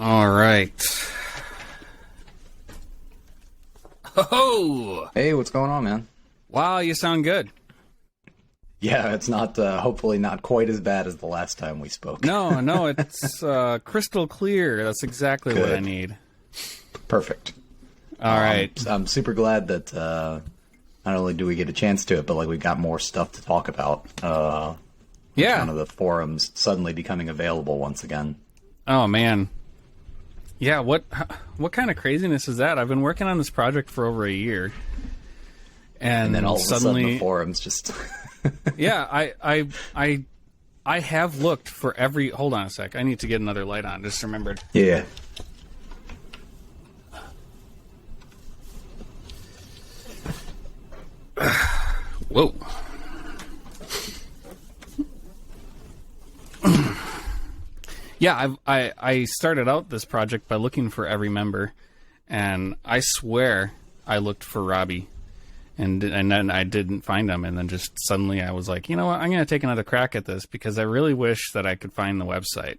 All right. Oh, Hey, what's going on, man? wow, you sound good. Yeah, it's not, hopefully not quite as bad as the last time we spoke. No, it's crystal clear. That's exactly what I Good. need. Perfect. All right. I'm super glad that not only do we get a chance to it, but like we got more stuff to talk about. Yeah. One of the forums suddenly becoming available once again. Oh, man. Yeah, what kind of craziness is that? I've been working on this project for over a year. And then all of a sudden suddenly, the forums just... yeah, I have looked for every... Hold on a sec. I need to get another light on. Just remembered. Yeah. Whoa. Yeah, I started out this project by looking for every member, and I swear I looked for Robbie, and then I didn't find him, and then just suddenly I was like, you know what, I'm going to take another crack at this because I really wish that I could find the website.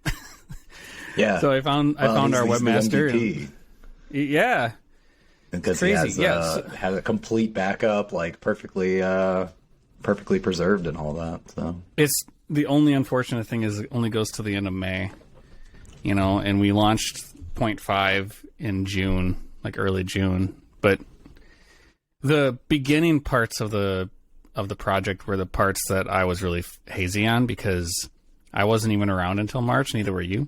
Yeah. So I found our he's the webmaster. MVP. Yeah, Because crazy, he yes. has a complete backup, like perfectly preserved and all that. So it's the only unfortunate thing is it only goes to the end of May. You know, and we launched 0.5 in June, like early June. But the beginning parts of the project were the parts that I was really hazy on because I wasn't even around until March. Neither were you.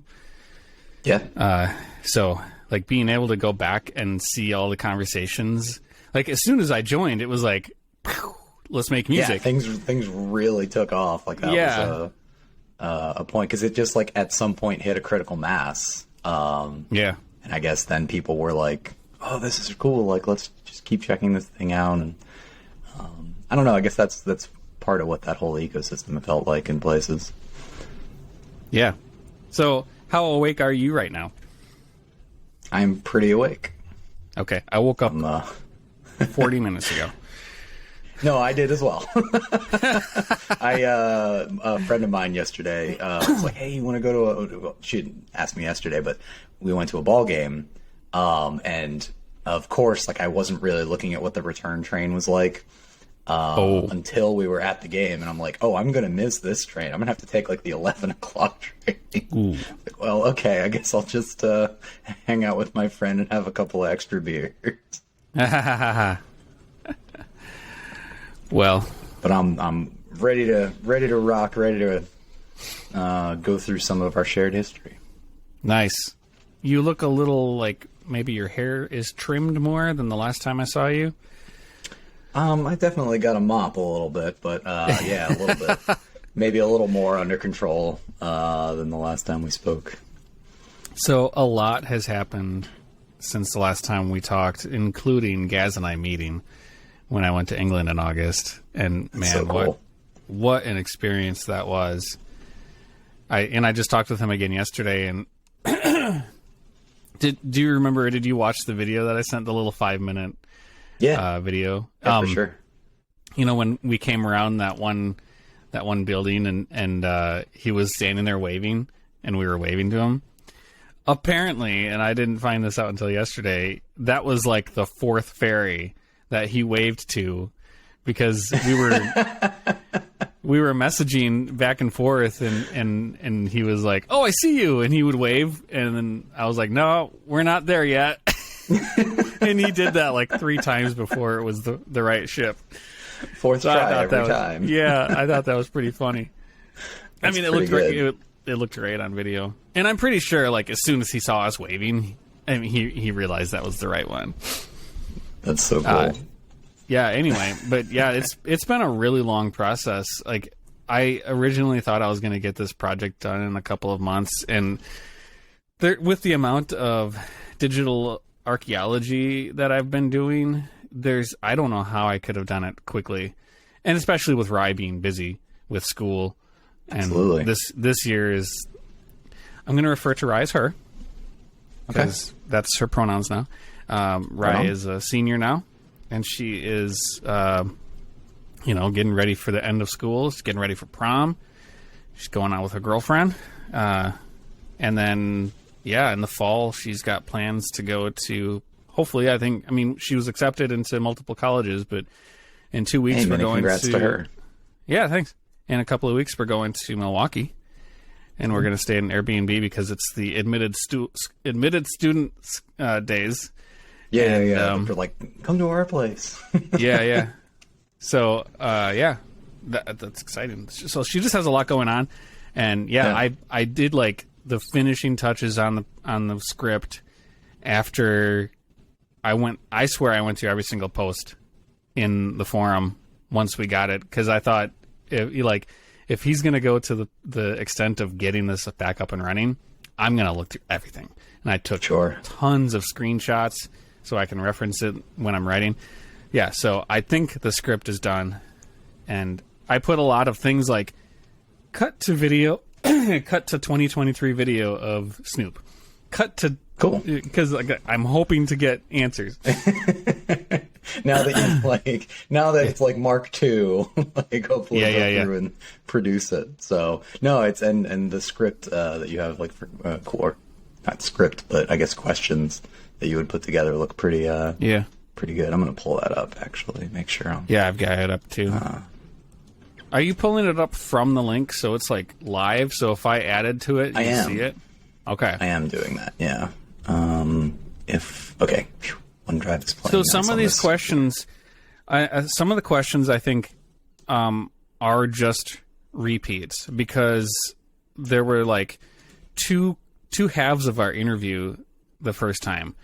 yeah, So, like, being able to go back and see all the conversations, like, as soon as I joined, it was like, "Phew, let's make music." yeah, things really took off. Like that was a point because it just like at some point hit a critical mass. Yeah. And I guess then people were like, "Oh, this is cool. Like, let's just keep checking this thing out." And I don't know. I guess that's part of what that whole ecosystem felt like in places. Yeah. So, how awake are you right now? I'm pretty awake. Okay. I woke up I'm, 40 minutes ago. No, I did as well. A friend of mine yesterday was like, "Hey, you want to go to a?" She didn't ask me yesterday, but we went to a ball game, and of course, like I wasn't really looking at what the return train was like until we were at the game, and I'm like, "Oh, I'm gonna miss this train. I'm gonna have to take like the 11 o'clock train." Like, well, okay, I guess I'll just hang out with my friend and have a couple of extra beers. Well, But I'm ready to rock, ready to go through some of our shared history. nice. You look a little like maybe your hair is trimmed more than the last time I saw you. I definitely got a mop a little bit, but yeah, a little bit, maybe a little more under control than the last time we spoke. So a lot has happened since the last time we talked, including Gaz and I meeting when I went to England in August. And man, so cool. what an experience that was. I just talked with him again yesterday, and do you remember? Did you watch the video that I sent? The little 5-minute video. Yeah, for sure. You know, when we came around that one building, and he was standing there waving, and we were waving to him. Apparently, and I didn't find this out until yesterday, that was like the fourth ferry that he waved to, because we were messaging back and forth, and he was like, "Oh, I see you," and he would wave, and then I was like, "No, we're not there yet." And he did that like 3 times before it was the right ship. Fourth So try I thought every time. Yeah, I thought that was pretty funny. I mean, it looked pretty it looked great on video, and I'm pretty sure like as soon as he saw us waving, I mean, he realized that was the right one. That's so cool. Yeah. Anyway, but yeah, it's been a really long process. Like, I originally thought I was going to get this project done in a couple of months, and with the amount of digital archaeology that I've been doing, I don't know how I could have done it quickly, and especially with Rye being busy with school. And Absolutely. This year is, I'm going to refer to Rye as her, because that's her pronouns now. Rye is a senior now, and she is, getting ready for the end of school. She's getting ready for prom. She's going out with her girlfriend. And then yeah, in the fall, she's got plans to go to, hopefully, I mean, she was accepted into multiple colleges, but in 2 weeks, we're going congrats to her. Yeah, thanks. In a couple of weeks, we're going to Milwaukee, and we're going to stay in an Airbnb because it's the admitted student days. Yeah, and, yeah. They're like, come to our place. yeah. So, yeah, that's exciting. So she just has a lot going on, and I did like the finishing touches on the script after I swear I went through every single post in the forum once we got it, because I thought if he's going to go to the extent of getting this back up and running, I'm going to look through everything. And I took tons of screenshots so I can reference it when I'm writing. Yeah, so I think the script is done, and I put a lot of things like cut to video, cut to 2023 video of Snoop, cut to because I'm hoping to get answers. now that it's like Mark II, like hopefully go through and produce it. So no, it's and the script that you have like for core, not script, but I guess questions that you would put together look pretty pretty good. I'm gonna pull that up actually, make sure I'm I've got it up too. Are you pulling it up from the link so it's like live? So if I added to it, you can see it. Okay, I am doing that. Yeah. OneDrive is playing. So some of these questions, some of the questions I think are just repeats, because there were like two halves of our interview the first time.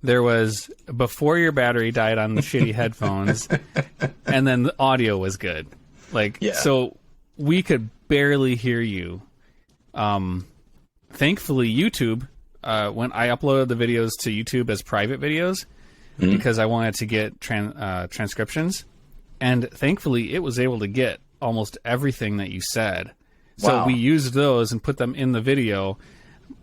There was before your battery died on the shitty headphones, and then the audio was good. So we could barely hear you. Thankfully, YouTube, when I uploaded the videos to YouTube as private videos, because I wanted to get transcriptions, and thankfully it was able to get almost everything that you said. So we used those and put them in the video,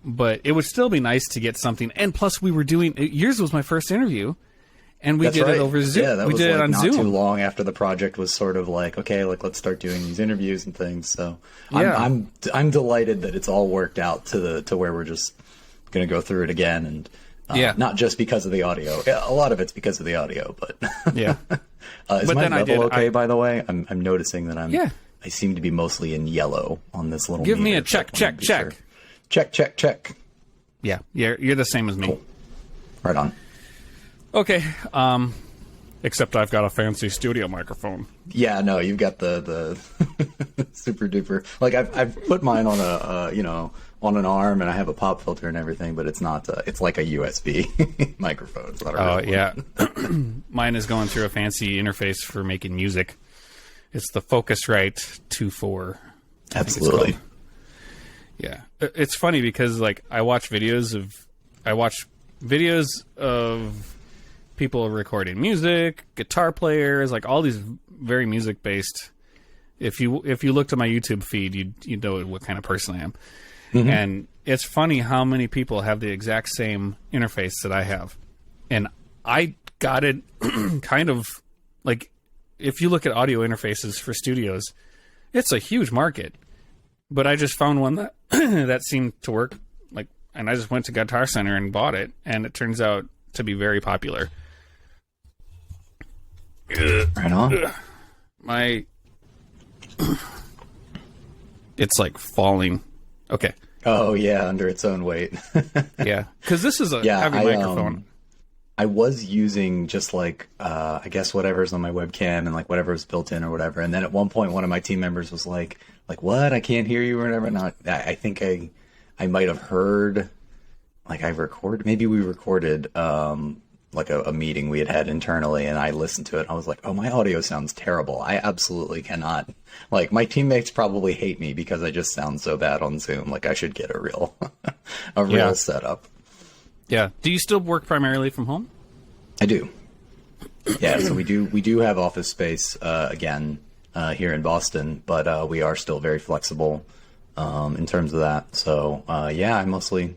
but it would still be nice to get something. And plus, we were doing yours was my first interview, and we did it over Zoom. Yeah, that we was did it on not Zoom. Too long after the project was sort of like, okay, like let's start doing these interviews and things. So I'm delighted that it's all worked out to where we're just going to go through it again, and not just because of the audio. Yeah, a lot of it's because of the audio, but yeah. Is my level okay? By the way, I'm noticing that I seem to be mostly in yellow on this little. Give me a check. Check. Yeah, you're the same as me. Cool. Right on. Okay. Except I've got a fancy studio microphone. Yeah, no, you've got the super duper. Like I've put mine on on an arm, and I have a pop filter and everything, but it's not. It's like a USB microphone. It's not a real one. Mine is going through a fancy interface for making music. It's the Focusrite 2.4. Absolutely. Yeah, it's funny because like I watch videos of people recording music, guitar players, like all these very music based. If you looked at my YouTube feed, you'd know what kind of person I am. Mm-hmm. And it's funny how many people have the exact same interface that I have. And I got it kind of like, if you look at audio interfaces for studios, it's a huge market. But I just found one that that seemed to work. Like, and I just went to Guitar Center and bought it, and it turns out to be very popular. Right on. It's like falling. Okay. Oh yeah, under its own weight. Yeah, because this is a heavy microphone. I was using just like I guess whatever's on my webcam and like whatever's built in or whatever. And then at one point, one of my team members was like what? I can't hear you or whatever. And I think I might have heard like maybe we recorded like a meeting we had internally, and I listened to it. And I was like, oh, my audio sounds terrible. I absolutely cannot. Like, my teammates probably hate me because I just sound so bad on Zoom. Like, I should get a real setup. Yeah. Do you still work primarily from home? I do. Yeah. So we do have office space again here in Boston, but we are still very flexible in terms of that. So I mostly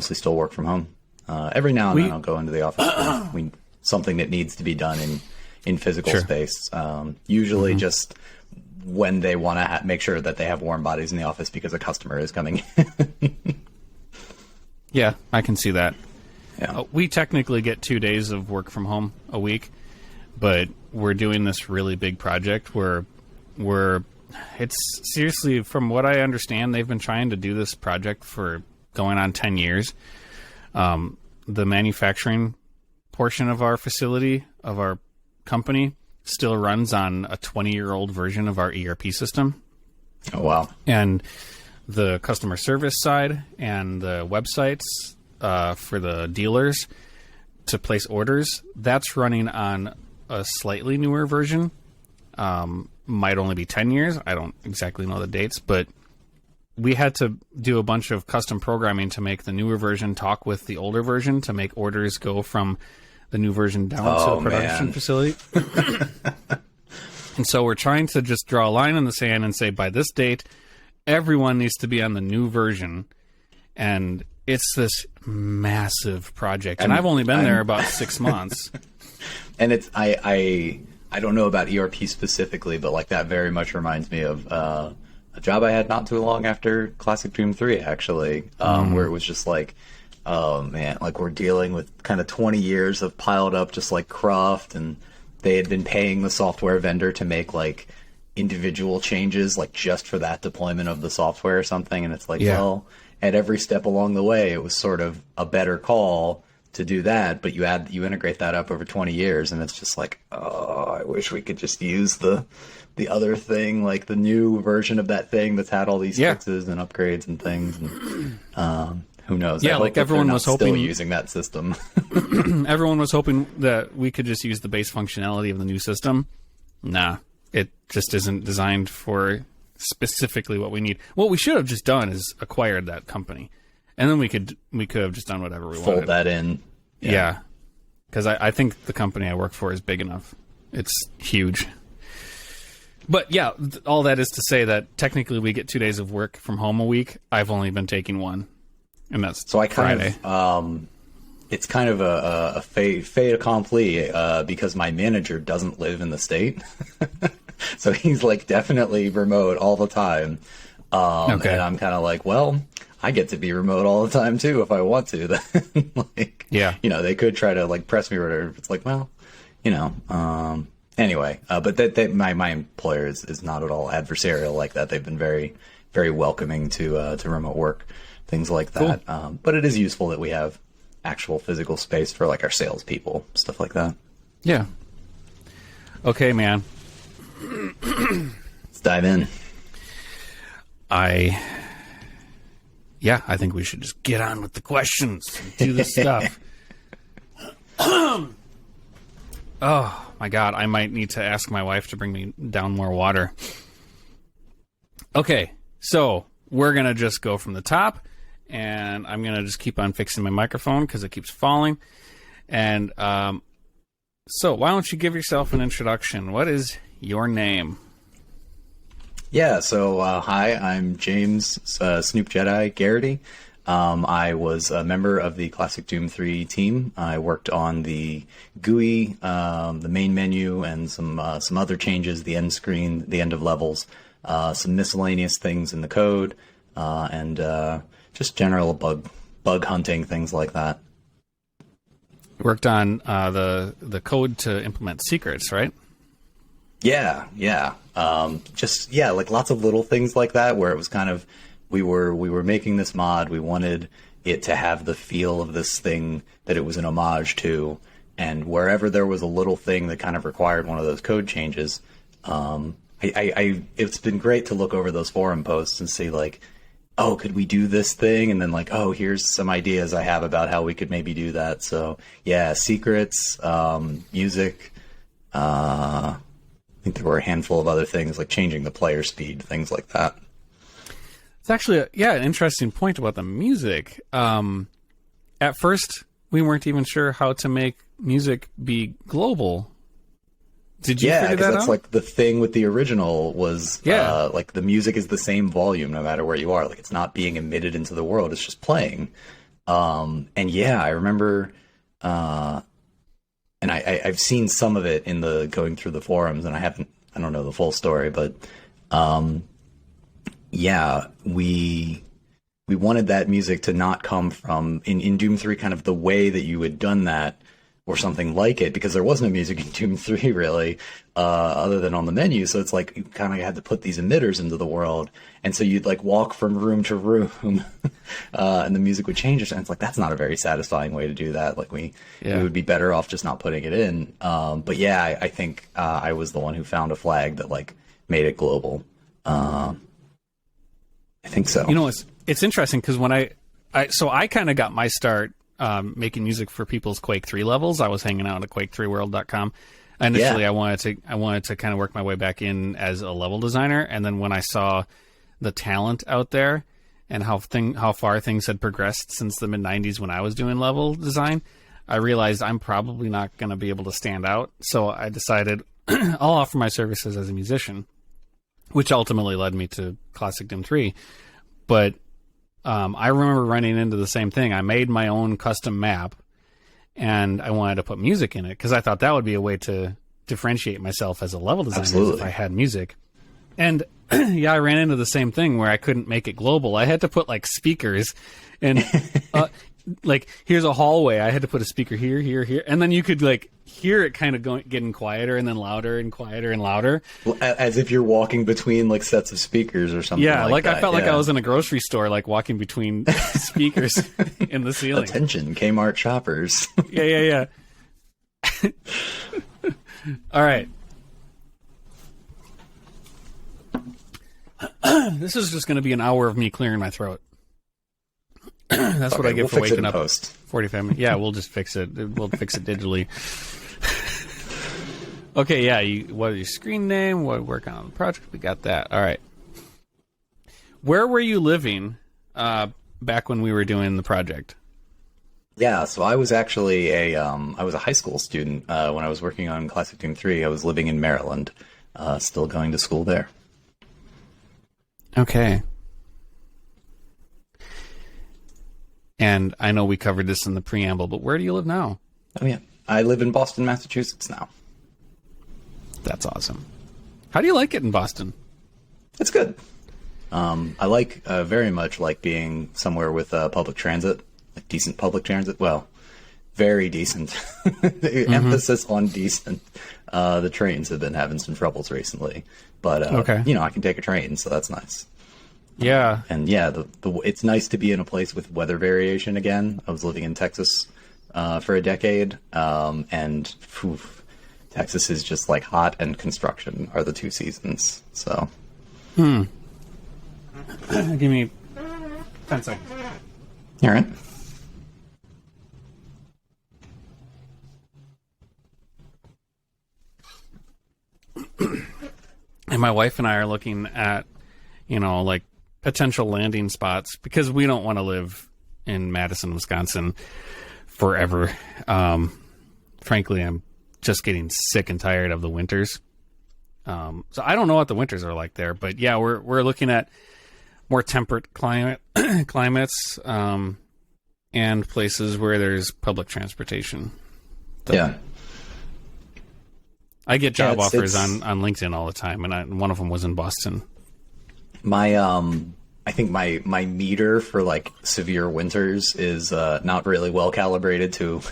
still work from home. Every now and then I'll go into the office for something that needs to be done in physical space. Usually just when they want to make sure that they have warm bodies in the office because a customer is coming in. Yeah, I can see that. Yeah. We technically get 2 days of work from home a week, but we're doing this really big project where it's seriously, from what I understand, they've been trying to do this project for going on 10 years. The manufacturing portion of our facility, of our company, still runs on a 20-year-old version of our ERP system. Oh, wow. And the customer service side and the websites for the dealers to place orders, that's running on a slightly newer version. Might only be 10 years. I don't exactly know the dates, but we had to do a bunch of custom programming to make the newer version talk with the older version to make orders go from the new version down to the production facility. And so we're trying to just draw a line in the sand and say, by this date, everyone needs to be on the new version. And it's this massive project. And I've only been there about 6 months. And it's I don't know about ERP specifically, but like that very much reminds me of a job I had not too long after Classic Dream 3, actually, where it was just like, oh man, like we're dealing with kind of 20 years of piled up just like cruft, and they had been paying the software vendor to make like individual changes like just for that deployment of the software or something. And it's like, well, at every step along the way, it was sort of a better call to do that, but you integrate that up over 20 years, and it's just like, oh, I wish we could just use the other thing, like the new version of that thing that's had all these fixes and upgrades and things. And who knows? Yeah, like everyone was hoping still using that system. Everyone was hoping that we could just use the base functionality of the new system. Nah, it just isn't designed for specifically what we need. What we should have just done is acquired that company. And then we could have just done whatever we wanted. Fold that in. Yeah. Because I think the company I work for is big enough. It's huge. But yeah, all that is to say that technically we get 2 days of work from home a week. I've only been taking one. And that's so I kind Friday. of, it's kind of a fait accompli because my manager doesn't live in the state. So he's like definitely remote all the time. And I'm kind of like, well, I get to be remote all the time too if I want to. Like, you know, they could try to like press me or whatever. It's like, well, you know, anyway. But my employer is not at all adversarial like that. They've been very, very welcoming to remote work, things like that. Cool. But it is useful that we have actual physical space for like our salespeople, stuff like that. Yeah. Okay, man. Let's dive in. I think we should just get on with the questions and do this stuff. Oh, my God. I might need to ask my wife to bring me down more water. Okay, so we're going to just go from the top, and I'm going to just keep on fixing my microphone because it keeps falling. And so why don't you give yourself an introduction? What is your name? Yeah, so hi, I'm James Snoop Jedi Garrity. I was a member of the Classic Doom 3 team. I worked on the GUI, the main menu, and some other changes, the end screen, the end of levels, some miscellaneous things in the code, and just general bug hunting, things like that. Worked on the code to implement secrets, right? Yeah. Like lots of little things like that where it was kind of, we were making this mod. We wanted it to have the feel of this thing that it was an homage to. And wherever there was a little thing that kind of required one of those code changes, it's been great to look over those forum posts and see like, oh, could we do this thing? And then like, oh, here's some ideas I have about how we could maybe do that. So yeah, secrets, music, I think there were a handful of other things like changing the player speed, things like that. It's actually an interesting point about the music. At first, we weren't even sure how to make music be global. Did you figure that out? That's like the thing with the original was like the music is the same volume no matter where you are. Like it's not being emitted into the world; it's just playing. And yeah, I remember. And I've seen some of it in the going through the forums, and I don't know the full story, but we we wanted that music to not come from in Doom 3, kind of the way that you had done that or something like it, because there was no music in Doom 3 really, other than on the menu. So it's like you kind of had to put these emitters into the world. And so you'd like walk from room to room and the music would change. And it's like, that's not a very satisfying way to do that. Like we would be better off just not putting it in. But yeah, I think I was the one who found a flag that like made it global. I think so. You know, it's interesting because when I kind of got my start making music for people's Quake 3 levels. I was hanging out at quake3world.com. Initially, I wanted to kind of work my way back in as a level designer, and then when I saw the talent out there and how far things had progressed since the mid '90s when I was doing level design, I realized I'm probably not going to be able to stand out. So I decided I'll offer my services as a musician, which ultimately led me to Classic Doom 3. But I remember running into the same thing. I made my own custom map, and I wanted to put music in it because I thought that would be a way to differentiate myself as a level designer if I had music. And yeah, I ran into the same thing where I couldn't make it global. I had to put like speakers, and like here's a hallway. I had to put a speaker here, here, here, and then you could like hear it kind of getting quieter and then louder and quieter and louder, as if you're walking between like sets of speakers or something. Yeah, like that. I felt like I was in a grocery store, like walking between speakers in the ceiling. Attention, Kmart shoppers. Yeah. All right. This is just going to be an hour of me clearing my throat. That's okay, what I get for waking up. Post. 45 minutes. Yeah, we'll just fix it. We'll fix it digitally. Okay, yeah. What is your screen name? What work on the project? We got that. All right. Where were you living back when we were doing the project? Yeah, so I was actually I was a high school student when I was working on Classic Doom 3. I was living in Maryland, still going to school there. Okay. And I know we covered this in the preamble, but where do you live now? Oh, yeah. I live in Boston, Massachusetts now. That's awesome. How do you like it in Boston? It's good. I very much like being somewhere with public transit, like decent public transit. Well, very decent. Emphasis on decent. The trains have been having some troubles recently, but I can take a train, so that's nice. Yeah. And yeah, it's nice to be in a place with weather variation again. I was living in Texas for a decade, and Texas is just like hot and construction are the two seasons. So. Give me 10 seconds. All right. And my wife and I are looking at, like potential landing spots because we don't want to live in Madison, Wisconsin forever. Frankly, I'm just getting sick and tired of the winters. So I don't know what the winters are like there, but yeah, we're looking at more temperate climates, and places where there's public transportation. Yeah. I get job offers on LinkedIn all the time, and one of them was in Boston. I think my meter for like severe winters is not really well calibrated to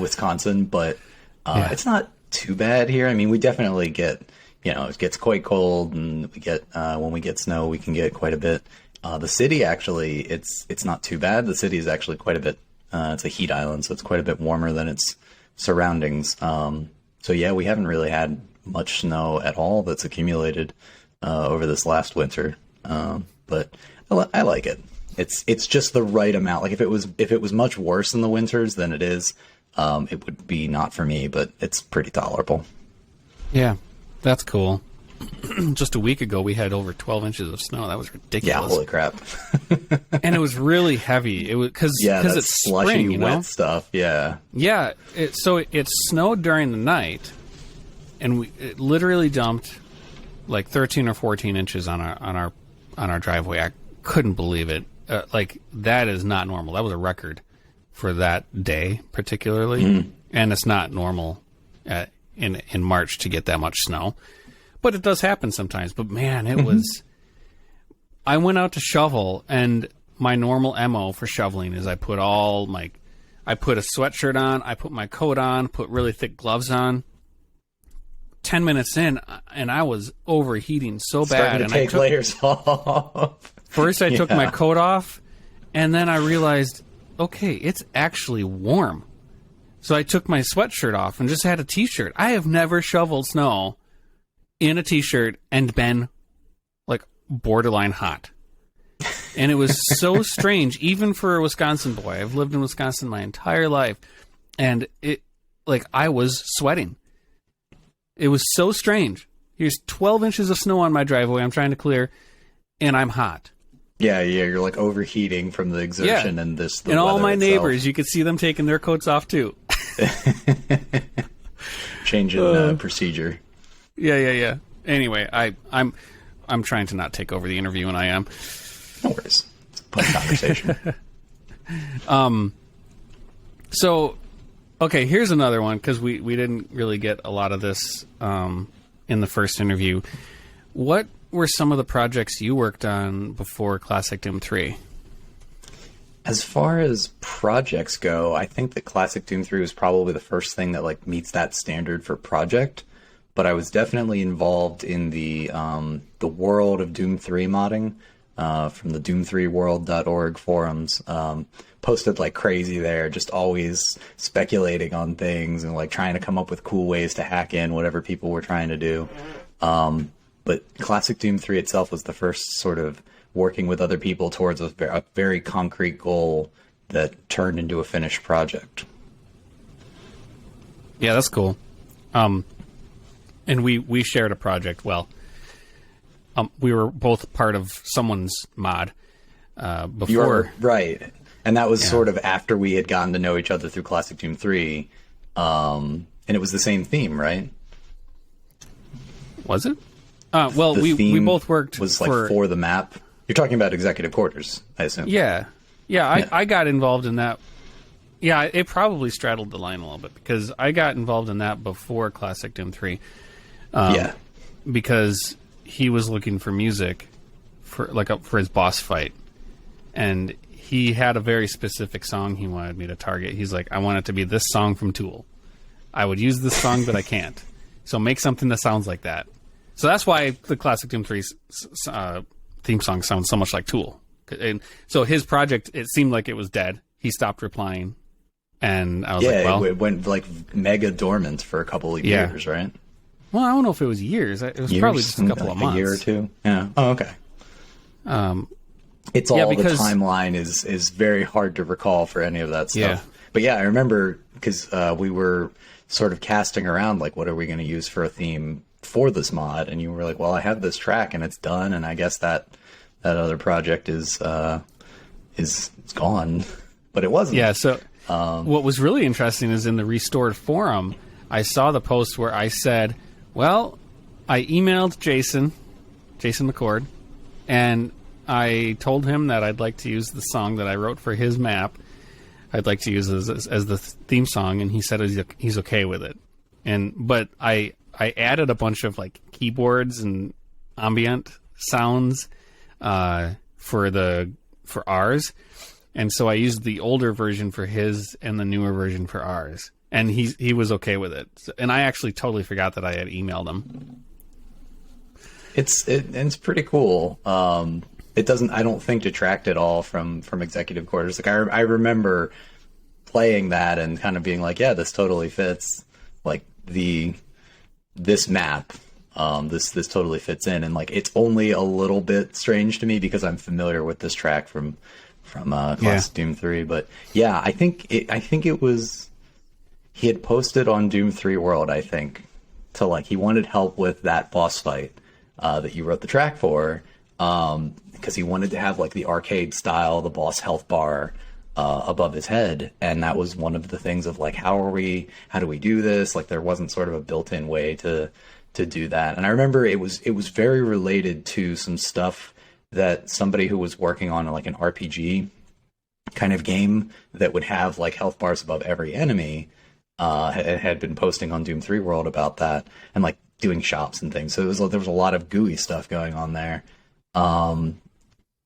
Wisconsin, but it's not too bad here. I mean, we definitely get, it gets quite cold, and we get when we get snow, we can get quite a bit. The city actually, it's not too bad. The city is actually quite a bit. It's a heat island, so it's quite a bit warmer than its surroundings. So yeah, we haven't really had much snow at all that's accumulated over this last winter. But I like it. It's just the right amount. Like if it was much worse in the winters than it is, it would be not for me, but it's pretty tolerable. Yeah, that's cool. Just a week ago, we had over 12 inches of snow. That was ridiculous. Yeah, holy crap. And it was really heavy. It was because it's slushy, spring, wet stuff. Yeah. Yeah. So it snowed during the night, and it literally dumped like 13 or 14 inches on our driveway. I couldn't believe it. Like that is not normal. That was a record for that day, particularly, and it's not normal in March to get that much snow. But it does happen sometimes. But man, it was. I went out to shovel, and my normal MO for shoveling is I put a sweatshirt on, I put my coat on, put really thick gloves on. 10 minutes in, and I was overheating so bad. And take layers off. First, I took my coat off, and then I realized, okay, it's actually warm. So I took my sweatshirt off and just had a t-shirt. I have never shoveled snow in a t-shirt and been like borderline hot. And it was so strange, even for a Wisconsin boy. I've lived in Wisconsin my entire life, and I was sweating. It was so strange. Here's 12 inches of snow on my driveway I'm trying to clear, and I'm hot. Yeah, you're like overheating from the exertion and this. And all my neighbors, you could see them taking their coats off too. Changing procedure. Yeah. Anyway, I'm trying to not take over the interview, and I am. No worries. It's a fun conversation. So, okay, here's another one, because we didn't really get a lot of this in the first interview. What were some of the projects you worked on before Classic Doom 3? As far as projects go, I think that Classic Doom 3 was probably the first thing that like meets that standard for project. But I was definitely involved in the world of Doom 3 modding from the doom3world.org forums. Posted like crazy there, just always speculating on things and like trying to come up with cool ways to hack in whatever people were trying to do. But Classic Doom 3 itself was the first sort of working with other people towards a very concrete goal that turned into a finished project. Yeah, that's cool. And we shared a project. Well, we were both part of someone's mod before. You are right. And that was sort of after we had gotten to know each other through Classic Doom 3. And it was the same theme, right? Was it? Well, we both worked was like for the map. You're talking about executive quarters, I assume. Yeah. I got involved in that. Yeah, it probably straddled the line a little bit, because I got involved in that before Classic Doom 3. Because he was looking for music for his boss fight, and he had a very specific song he wanted me to target. He's like, I want it to be this song from Tool. I would use this song, but I can't. So make something that sounds like that. So that's why the Classic Doom 3 theme song sounds so much like Tool. And so his project, it seemed like it was dead. He stopped replying, and I was like, well, it went like mega dormant for a couple of years, right? Well, I don't know if it was years. It was probably just a couple of months. A year or two. Yeah. Oh, okay. It's all the timeline is very hard to recall for any of that stuff. Yeah. But yeah, I remember because we were sort of casting around, like, what are we going to use for a theme for this mod? And you were like, well, I have this track and it's done, and I guess that other project is gone. But it wasn't. Yeah. So what was really interesting is in the Restored forum, I saw the post where I said, well, I emailed Jason McCord, and I told him that I'd like to use the song that I wrote for his map. I'd like to use it as the theme song, and he said he's okay with it. But I added a bunch of like keyboards and ambient sounds for ours, and so I used the older version for his and the newer version for ours, and he was okay with it. And I actually totally forgot that I had emailed him. It's pretty cool. It doesn't, I don't think, detract at all from executive quarters. Like I remember playing that and kind of being like, yeah, this totally fits. Like this map, this totally fits in. And like, it's only a little bit strange to me because I'm familiar with this track from Classic Doom 3. But yeah, I think it was, he had posted on Doom 3 World, I think, to like, he wanted help with that boss fight that you wrote the track for. Because he wanted to have like the arcade style, the boss health bar above his head, and that was one of the things of like, how do we do this? Like, there wasn't sort of a built-in way to do that. And I remember it was very related to some stuff that somebody who was working on like an RPG kind of game that would have like health bars above every enemy had been posting on Doom 3 World about that, and like doing shops and things. So there was a lot of GUI stuff going on there.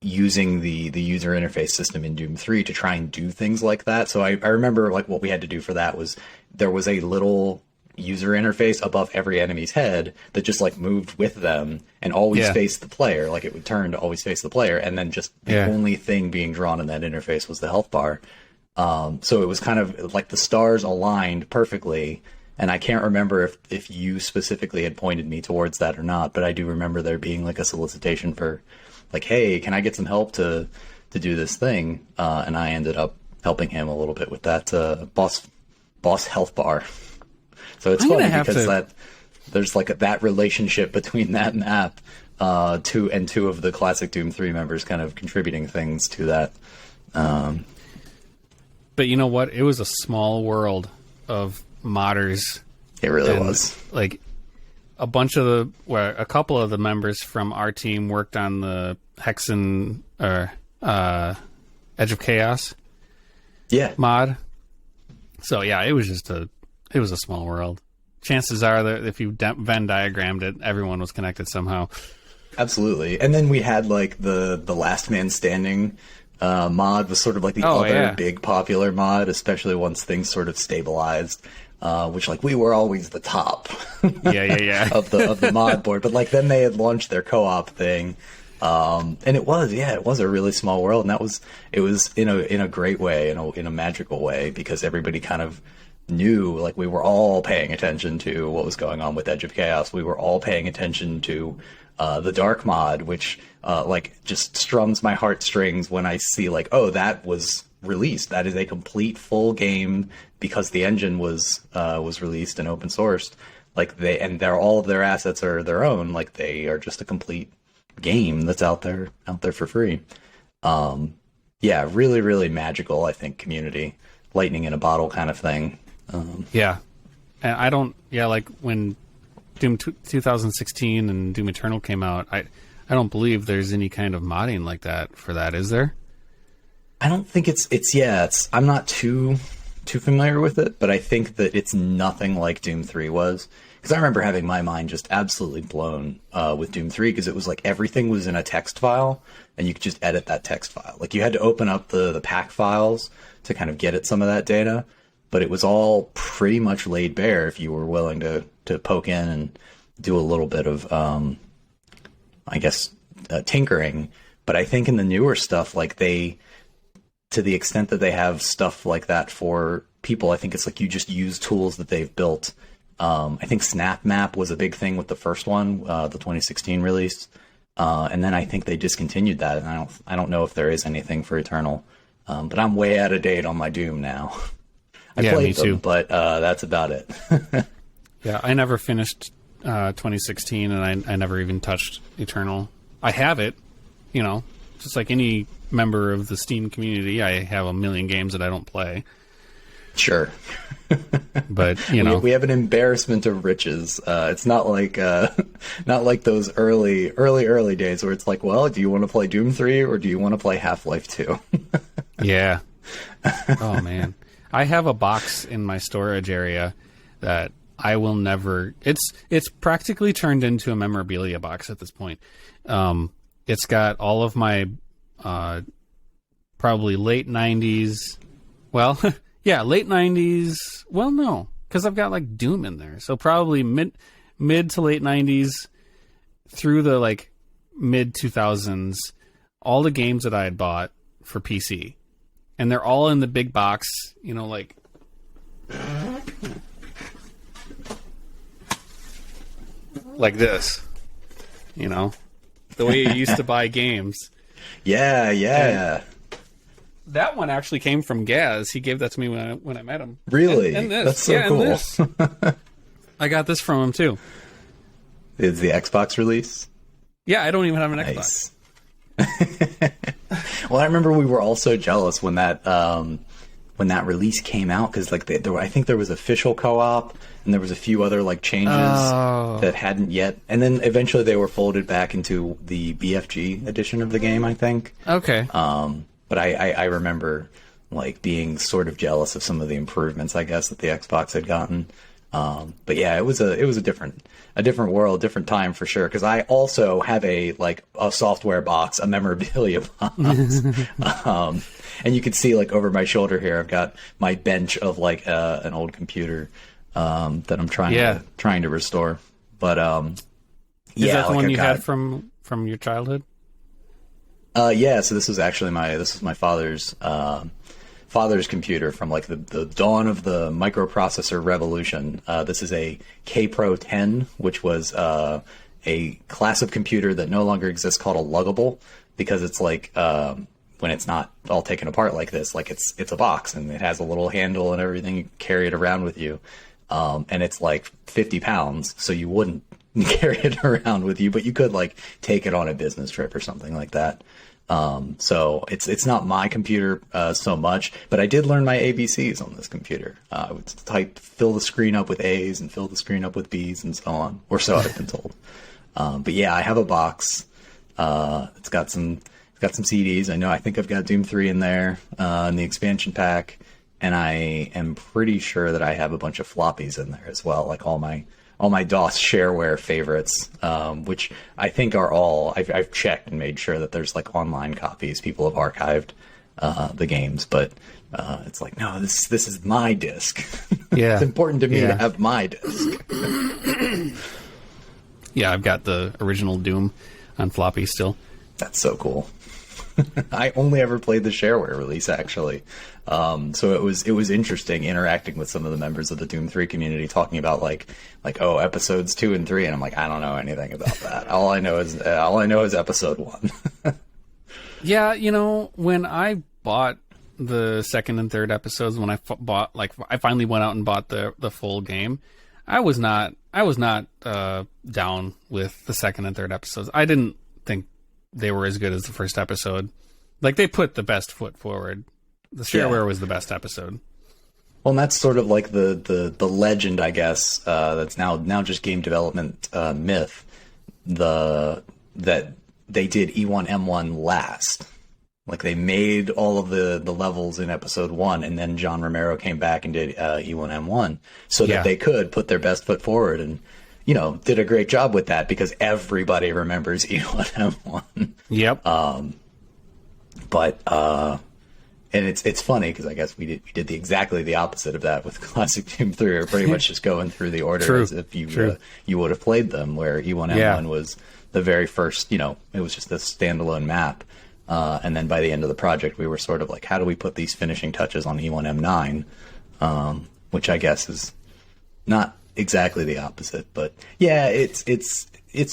using the user interface system in Doom 3 to try and do things like that. So I remember like what we had to do for that was there was a little user interface above every enemy's head that just like moved with them and always faced the player. Like it would turn to always face the player, and then just the only thing being drawn in that interface was the health bar. So it was kind of like the stars aligned perfectly. And I can't remember if you specifically had pointed me towards that or not, but I do remember there being like a solicitation for like, hey, can I get some help to do this thing? And I ended up helping him a little bit with that boss health bar. So it's funny because there's like that relationship between that map, two of the classic Doom 3 members kind of contributing things to that. But you know what? It was a small world of modders. It really was. Like a couple of the members from our team worked on the Hexen or Edge of Chaos mod. So yeah, it was a small world. Chances are that if you Venn diagrammed it, everyone was connected somehow. Absolutely. And then we had like the Last Man Standing mod was sort of like the other big popular mod, especially once things sort of stabilized. Which like we were always the top of the mod board, but like then they had launched their co-op thing, and it was a really small world, and it was in a great way, in a magical way, because everybody kind of knew, like we were all paying attention to what was going on with Edge of Chaos. We were all paying attention to the Dark mod, which like just strums my heartstrings when I see like, oh, that was released. That is a complete full game because the engine was released and open sourced. Like all of their assets are their own. Like they are just a complete game that's out there for free. Really, really magical. I think community, lightning in a bottle kind of thing. And like when Doom 2016 and Doom Eternal came out, I don't believe there's any kind of modding like that for that, is there? I don't think it's I'm not too familiar with it, but I think that it's nothing like Doom 3 was. Because I remember having my mind just absolutely blown with Doom 3, because it was like everything was in a text file, and you could just edit that text file. Like you had to open up the pack files to kind of get at some of that data, but it was all pretty much laid bare if you were willing to poke in and do a little bit of, tinkering. But I think in the newer stuff, like to the extent that they have stuff like that for people, I think it's like you just use tools that they've built. I think Snap Map was a big thing with the first one, the 2016 release. And then I think they discontinued that, and I don't know if there is anything for Eternal. But I'm way out of date on my Doom now. I played them, but that's about it. Yeah, I never finished 2016, and I never even touched Eternal. I have it, just like any member of the Steam community. I have a million games that I don't play. Sure. But we have an embarrassment of riches. It's not like those early days where it's like, well, do you want to play Doom 3 or do you want to play Half-Life 2? Yeah. Oh man, I have a box in my storage area that I will never. It's practically turned into a memorabilia box at this point. It's got all of my probably late 90s. Well, yeah, late 90s. Well, no, because I've got like Doom in there. So probably mid to late 90s through the like mid 2000s, all the games that I had bought for PC. And they're all in the big box, like this, the way you used to buy games. Yeah. And that one actually came from Gaz. He gave that to me when I met him. Really? And this. That's so cool. This. I got this from him too. Is the Xbox release? Yeah, I don't even have an Xbox. Well, I remember we were all so jealous when that release came out, because like I think there was official co-op and there was a few other like changes that hadn't yet, and then eventually they were folded back into the BFG edition of the game, I think. Okay. But I remember like being sort of jealous of some of the improvements, I guess, that the Xbox had gotten. But yeah, it was a different world, different time for sure. Because I also have a software box, a memorabilia box, and you can see like over my shoulder here, I've got my bench of like an old computer that I'm trying to restore. But is that the one you had from your childhood? Yeah. So this was actually my father's computer from like the dawn of the microprocessor revolution. This is a K-Pro 10, which was a class of computer that no longer exists called a luggable, because it's like when it's not all taken apart like this, like it's a box and it has a little handle and everything. You carry it around with you, and it's like 50 pounds, so you wouldn't carry it around with you, but you could like take it on a business trip or something like that. So it's not my computer so much, but I did learn my ABCs on this computer. I would fill the screen up with A's and fill the screen up with B's and so on, or so I've been told. But yeah, I have a box. It's got some CDs. I think I've got Doom 3 in there, in the expansion pack, and I am pretty sure that I have a bunch of floppies in there as well, like all my DOS shareware favorites, which I think are all, I've checked and made sure that there's like online copies. People have archived the games, but it's like, no, this is my disc. Yeah. It's important to me to have my disc. Yeah, I've got the original Doom on floppy still. That's so cool. I only ever played the shareware release, actually. So it was interesting interacting with some of the members of the Doom 3 community, talking about like episodes 2 and 3, and I'm like, I don't know anything about that. All I know is episode 1. Yeah, when I bought the second and third episodes, when I I finally went out and bought the full game, I was not down with the second and third episodes. I didn't think they were as good as the first episode. Like, they put the best foot forward. The shareware was the best episode. Well, and that's sort of like the legend, I guess, that's now just game development myth. That they did E1M1 last. Like, they made all of the levels in episode 1, and then John Romero came back and did E1M1 so that they could put their best foot forward, and did a great job with that, because everybody remembers E1M1. Yep. And it's funny because I guess we did exactly the opposite of that with Classic Doom 3. We're pretty much just going through the order as if you would have played them, where E1M1 was the very first, it was just this standalone map. And then by the end of the project, we were sort of like, how do we put these finishing touches on E1M9? Which I guess is not exactly the opposite, but yeah, it's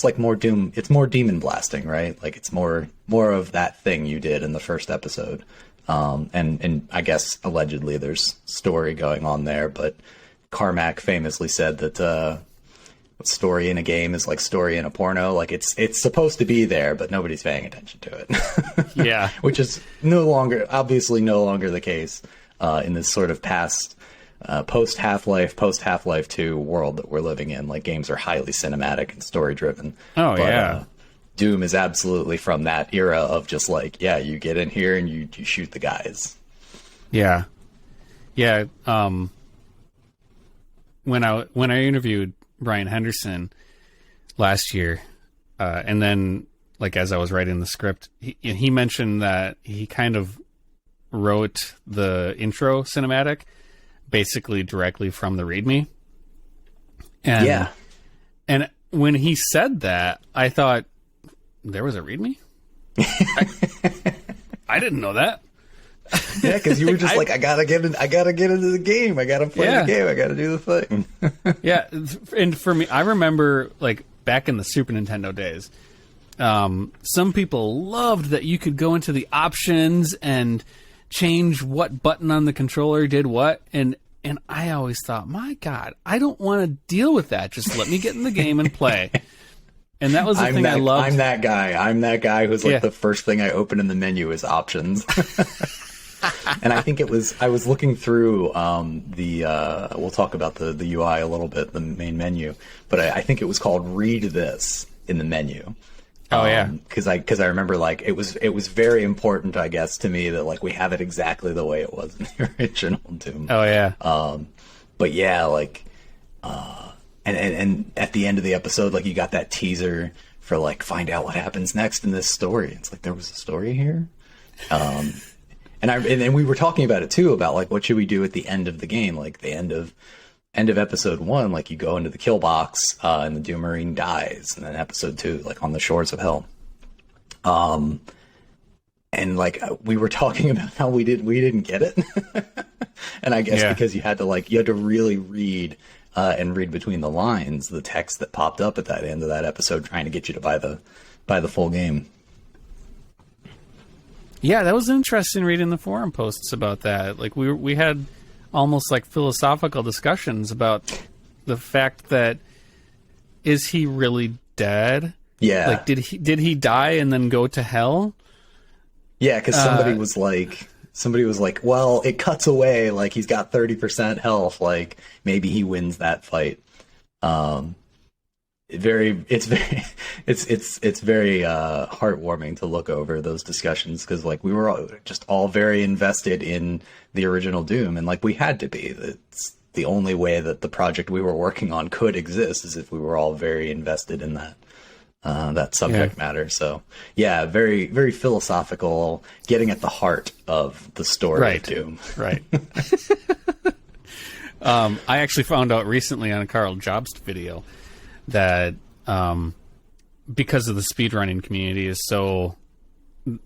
like more Doom. It's more demon blasting, right? Like, it's more of that thing you did in the first episode. And I guess allegedly there's story going on there, but Carmack famously said that story in a game is like story in a porno. Like, it's supposed to be there, but nobody's paying attention to it. Yeah, which is obviously no longer the case in this sort of post Half-Life 2 world that we're living in. Like, games are highly cinematic and story driven. Oh, yeah. Doom is absolutely from that era of just like, yeah, you get in here and you shoot the guys. Yeah. Yeah. When I interviewed Brian Henderson last year, and then like as I was writing the script, he mentioned that he kind of wrote the intro cinematic basically directly from the README. And and when he said that, I thought, there was a README? I didn't know that. Yeah, because you were just I gotta get into the game. I gotta play the game. I gotta do the thing. Yeah, and for me, I remember like back in the Super Nintendo days, some people loved that you could go into the options and change what button on the controller did what, and I always thought, my God, I don't want to deal with that. Just let me get in the game and play. And that was the thing I loved. I'm that guy who's like the first thing I open in the menu is options. And I think I was looking through we'll talk about the UI a little bit, the main menu, but I think it was called Read This in the menu. Oh yeah. Because I remember like it was very important, I guess, to me that like we have it exactly the way it was in the original Doom. Oh yeah. But yeah, like And at the end of the episode, like, you got that teaser for, like, find out what happens next in this story. It's like, there was a story here. And we were talking about it too, about like, what should we do at the end of the game? Like the end of episode 1, like you go into the kill box, and the Doom Marine dies. And then episode 2, like on the shores of hell. And like, we were talking about how we didn't get it. And I guess because you had to really read, and read between the lines, the text that popped up at that end of that episode, trying to get you to buy the full game. Yeah, that was interesting reading the forum posts about that. Like we had almost like philosophical discussions about the fact that, is he really dead? Yeah. Like did he die and then go to hell? Yeah, because somebody was like, well, it cuts away, like he's got 30% health, like maybe he wins that fight. It's very heartwarming to look over those discussions, because like we were all very invested in the original Doom, and like we had to be. It's the only way that the project we were working on could exist, is if we were all very invested in that subject matter. So yeah, very, very philosophical, getting at the heart of the story of Doom. Right. I actually found out recently on a Carl Jobst video that because of the speedrunning community is so,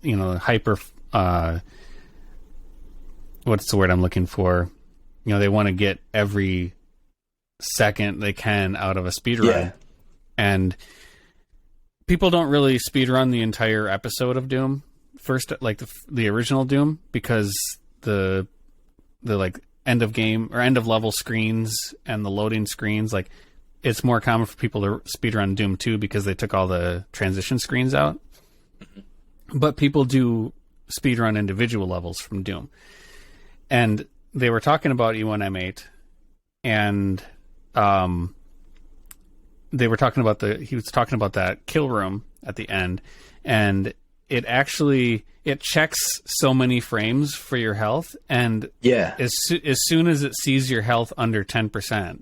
hyper, what's the word I'm looking for? They want to get every second they can out of a speedrun. Yeah. And people don't really speedrun the entire episode of Doom first, like the original Doom, because the like end of game or end of level screens and the loading screens, like it's more common for people to speedrun Doom 2 because they took all the transition screens out. But people do speedrun individual levels from Doom. And they were talking about E1M8, and he was talking about that kill room at the end, and it checks so many frames for your health, and as soon as it sees your health under 10%,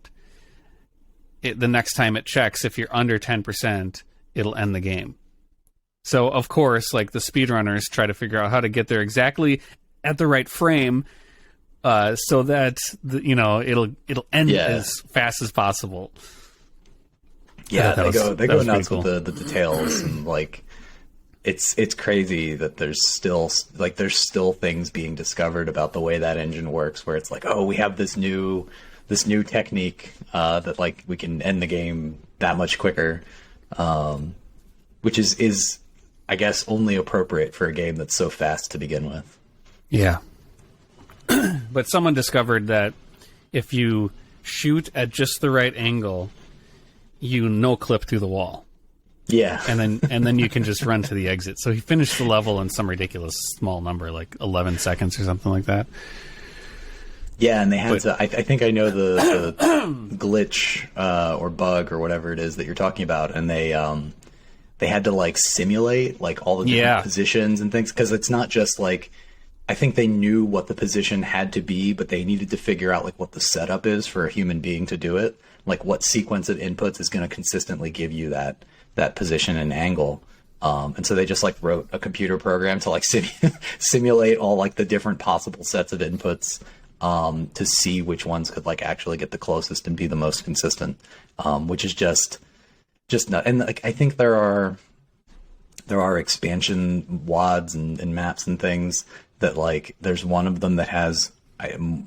the next time it checks, if you're under 10%, it'll end the game. So of course, like the speedrunners try to figure out how to get there exactly at the right frame, so that it'll end as fast as possible. Yeah, they go nuts with the details, and like it's crazy that there's still things being discovered about the way that engine works, where it's like, oh, we have this new technique that like we can end the game that much quicker, which is I guess only appropriate for a game that's so fast to begin with. Yeah. But someone discovered that if you shoot at just the right angle, you no clip through the wall. Yeah. And then you can just run to the exit. So he finished the level in some ridiculous small number, like 11 seconds or something like that. Yeah, and they had to. I think I know the glitch or bug or whatever it is that you're talking about, and they had to like simulate like all the different positions and things, because it's not just like, I think they knew what the position had to be, but they needed to figure out like what the setup is for a human being to do it, like what sequence of inputs is going to consistently give you that position and angle. And so they just like wrote a computer program to like simulate all like the different possible sets of inputs, to see which ones could like actually get the closest and be the most consistent, which is just not. And like, I think there are expansion wads and maps and things that like, there's one of them that has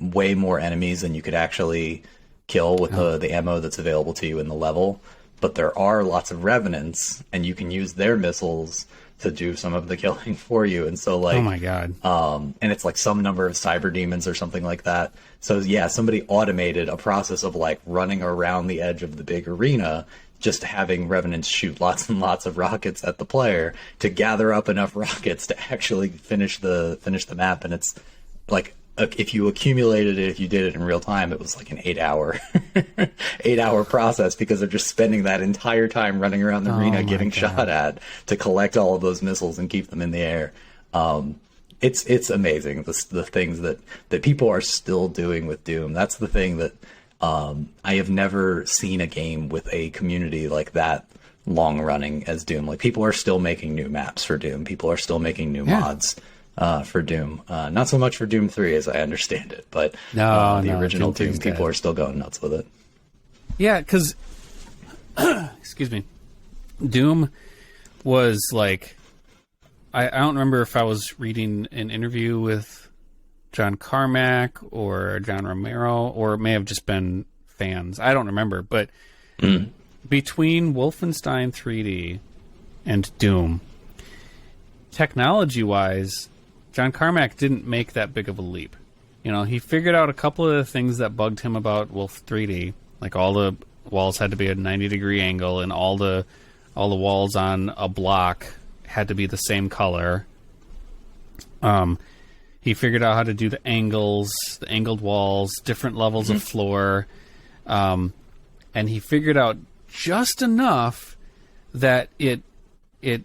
way more enemies than you could actually kill with the ammo that's available to you in the level. But there are lots of revenants, and you can use their missiles to do some of the killing for you. And so like, oh my God. And it's like some number of cyber demons or something like that. So yeah, somebody automated a process of like running around the edge of the big arena, just having revenants shoot lots and lots of rockets at the player to gather up enough rockets to actually finish the map. And it's like, if you accumulated it, if you did it in real time, it was like an 8-hour process, because they're just spending that entire time running around the arena getting shot at to collect all of those missiles and keep them in the air. It's amazing, the things that people are still doing with Doom. That's the thing that I have never seen a game with a community like that long running as Doom. Like, people are still making new maps for Doom. People are still making new mods for Doom. Not so much for Doom 3 as I understand it, but the original Doom, people are still going nuts with it. Yeah, because excuse me, Doom was like, I don't remember if I was reading an interview with John Carmack or John Romero, or it may have just been fans. I don't remember, but between Wolfenstein 3D and Doom, technology-wise, John Carmack didn't make that big of a leap. You know, he figured out a couple of the things that bugged him about Wolf 3D, like all the walls had to be at a 90-degree angle, and all the walls on a block had to be the same color. He figured out how to do the angles, the angled walls, different levels of floor, and he figured out just enough that it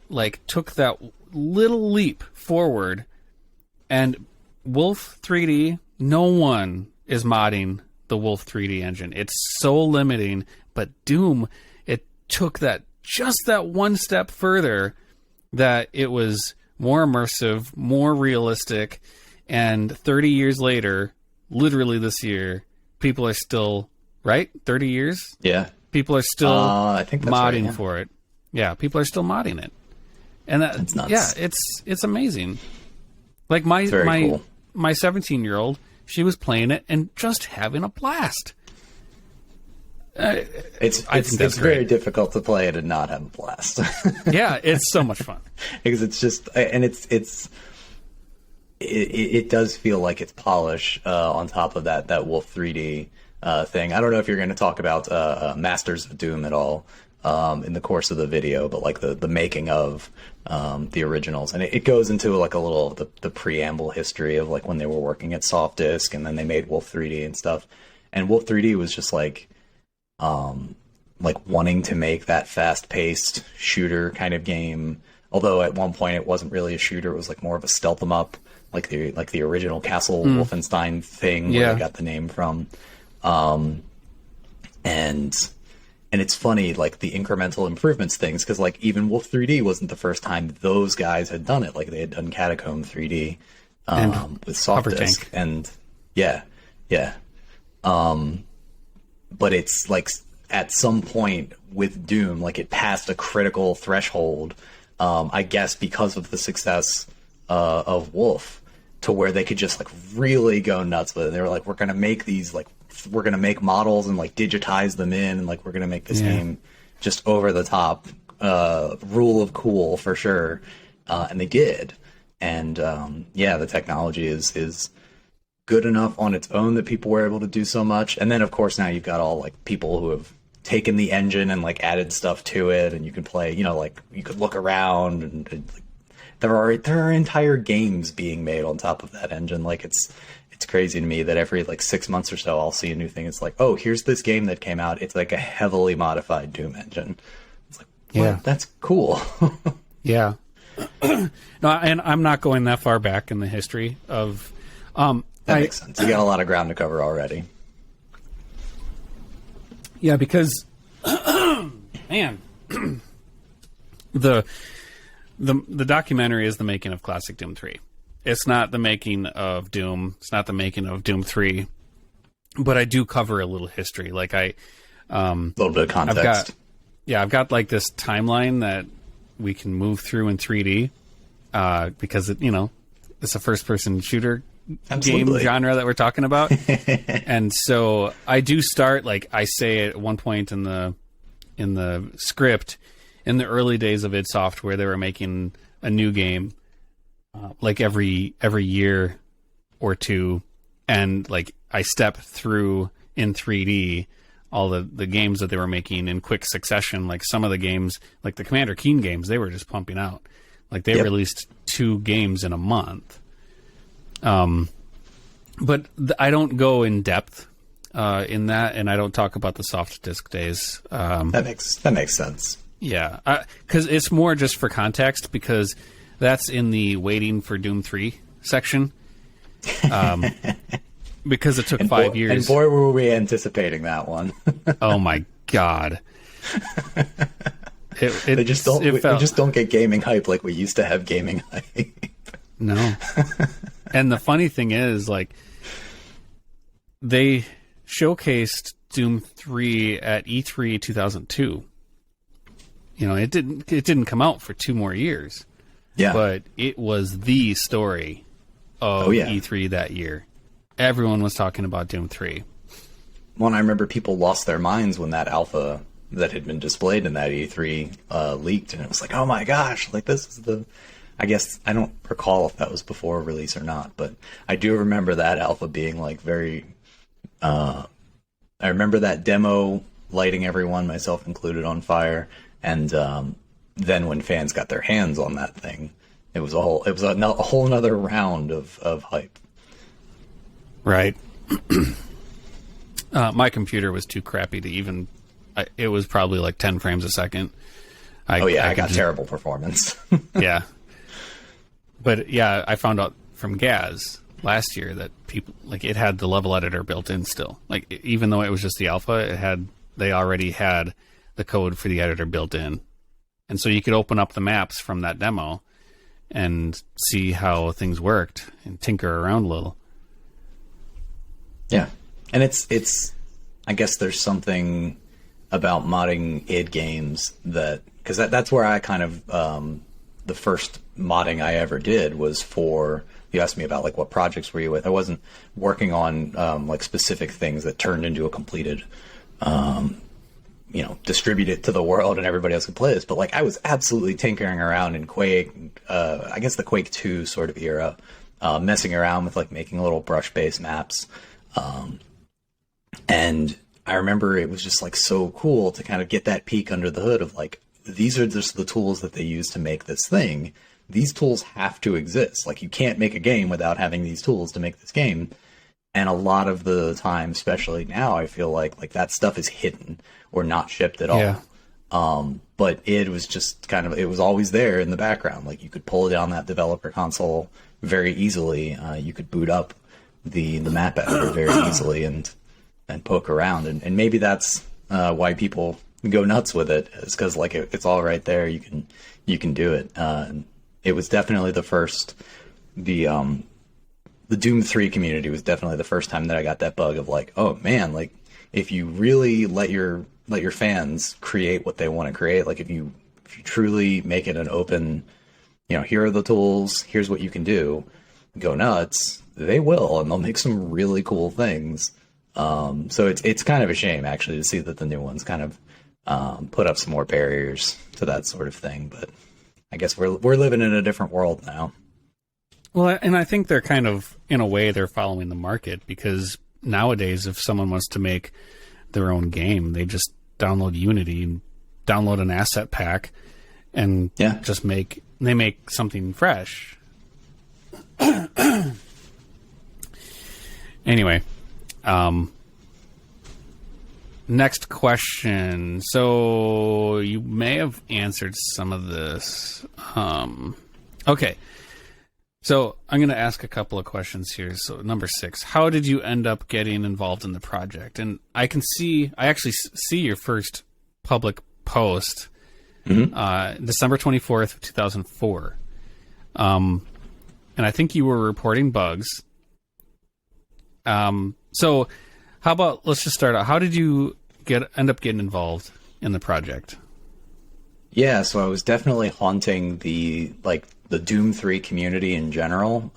like took that little leap forward. And Wolf 3D, no one is modding the Wolf 3D engine. It's so limiting, but Doom, it took that just that one step further, that it was more immersive, more realistic, and 30 years later, literally this year, people are still, right? 30 years? Yeah. People are still I think that's modding right, for it. Yeah, people are still modding it. And that's nuts. Yeah, it's amazing. Like my cool. my 17-year-old, she was playing it and just having a blast. It's very difficult to play it and not have a blast. Yeah, it's so much fun. Because it's just, and it does feel like it's polish on top of that Wolf 3D thing. I don't know if you're going to talk about Masters of Doom at all in the course of the video, but like the making of the originals, and it goes into like a little the preamble history of like when they were working at Soft Disk, and then they made Wolf 3D and stuff. And Wolf 3D was just like wanting to make that fast-paced shooter kind of game. Although at one point it wasn't really a shooter; it was like more of a stealth 'em up, like the original Castle Wolfenstein thing, where they got the name from. And it's funny, like the incremental improvements things, because like even Wolf 3D wasn't the first time those guys had done it. Like they had done Catacomb 3D with Soft Disk, and yeah. But it's like at some point with Doom, like it passed a critical threshold, I guess because of the success of Wolf, to where they could just like really go nuts with it. They were like, we're gonna make these we're going to make models and like digitize them in, and like we're going to make this game just over the top, rule of cool for sure. And they did. And the technology is good enough on its own that people were able to do so much. And then of course now you've got all like people who have taken the engine and like added stuff to it, and you can play, you know, like you could look around, and like, there are entire games being made on top of that engine. Like it's crazy to me that every like 6 months or so I'll see a new thing. It's like, oh, here's this game that came out. It's like a heavily modified Doom engine. It's like, well, that's cool. Yeah. No, and I'm not going that far back in the history of. That makes sense. You got a lot of ground to cover already. Yeah, because man, the documentary is the making of classic Doom 3. It's not the making of Doom. It's not the making of Doom 3. But I do cover a little history. Like a little bit of context. I've got like this timeline that we can move through in 3D because it's a first-person shooter game genre that we're talking about. And so I do start, like I say at one point in the script, in the early days of id Software, they were making a new game. Like every year or two, and like I step through in 3D all the games that they were making in quick succession. Like some of the games, like the Commander Keen games, they were just pumping out. Like they released 2 games in a month. But I don't go in depth in that, and I don't talk about the soft disk days. That makes sense. Yeah, because it's more just for context, because that's in the waiting for Doom 3 section. because it took 5 years. And boy, were we anticipating that one. Oh my God. We just don't get gaming hype like we used to have gaming hype. No. And the funny thing is, like, they showcased Doom 3 at E3 2002. You know, it didn't come out for 2 more years. Yeah. But it was the story of E3 that year. Everyone was talking about Doom 3. Well, I remember people lost their minds when that alpha that had been displayed in that E3 leaked, and it was like, oh my gosh, like this is the... I guess I don't recall if that was before release or not, but I do remember that alpha being like very... I remember that demo lighting everyone, myself included, on fire, and then when fans got their hands on that thing, it was a whole another round of hype. Right. My computer was too crappy to even... it was probably like 10 frames a second. I got terrible performance. Yeah. But yeah, I found out from Gaz last year that people, like, it had the level editor built in still. Like, even though it was just the alpha, they already had the code for the editor built in. And so you could open up the maps from that demo and see how things worked and tinker around a little. Yeah. And it's I guess there's something about modding id games because that's where I kind of the first modding I ever did was for... You asked me about like what projects were you with. I wasn't working on like specific things that turned into a completed distribute it to the world and everybody else could play this, but like I was absolutely tinkering around in Quake, I guess the Quake 2 sort of era, messing around with like making little brush based maps, and I remember it was just like so cool to kind of get that peek under the hood of like, these are just the tools that they use to make this thing. These tools have to exist. Like, you can't make a game without having these tools to make this game. And a lot of the time, especially now, I feel like that stuff is hidden or not shipped at all. Yeah. But it was just kind of, it was always there in the background. Like, you could pull down that developer console very easily. You could boot up the map editor very easily and poke around. And maybe that's why people go nuts with it, is because like it's all right there. You can do it. It was definitely the first. The Doom 3 community was definitely the first time that I got that bug of like, oh man, like if you really let your fans create what they want to create, like if you truly make it an open, here are the tools, here's what you can do, go nuts, they will, and they'll make some really cool things. So it's kind of a shame actually to see that the new ones kind of put up some more barriers to that sort of thing, but I guess we're living in a different world now. Well, and I think they're kind of, in a way, they're following the market, because nowadays if someone wants to make their own game, they just download Unity and download an asset pack and just make something fresh. Anyway, next question. So you may have answered some of this. Okay. So I'm going to ask a couple of questions here. So number 6, how did you end up getting involved in the project? And I actually see your first public post, December 24th, 2004. And I think you were reporting bugs. So how about, let's just start out. How did you end up getting involved in the project? Yeah, so I was definitely haunting the Doom 3 community in general,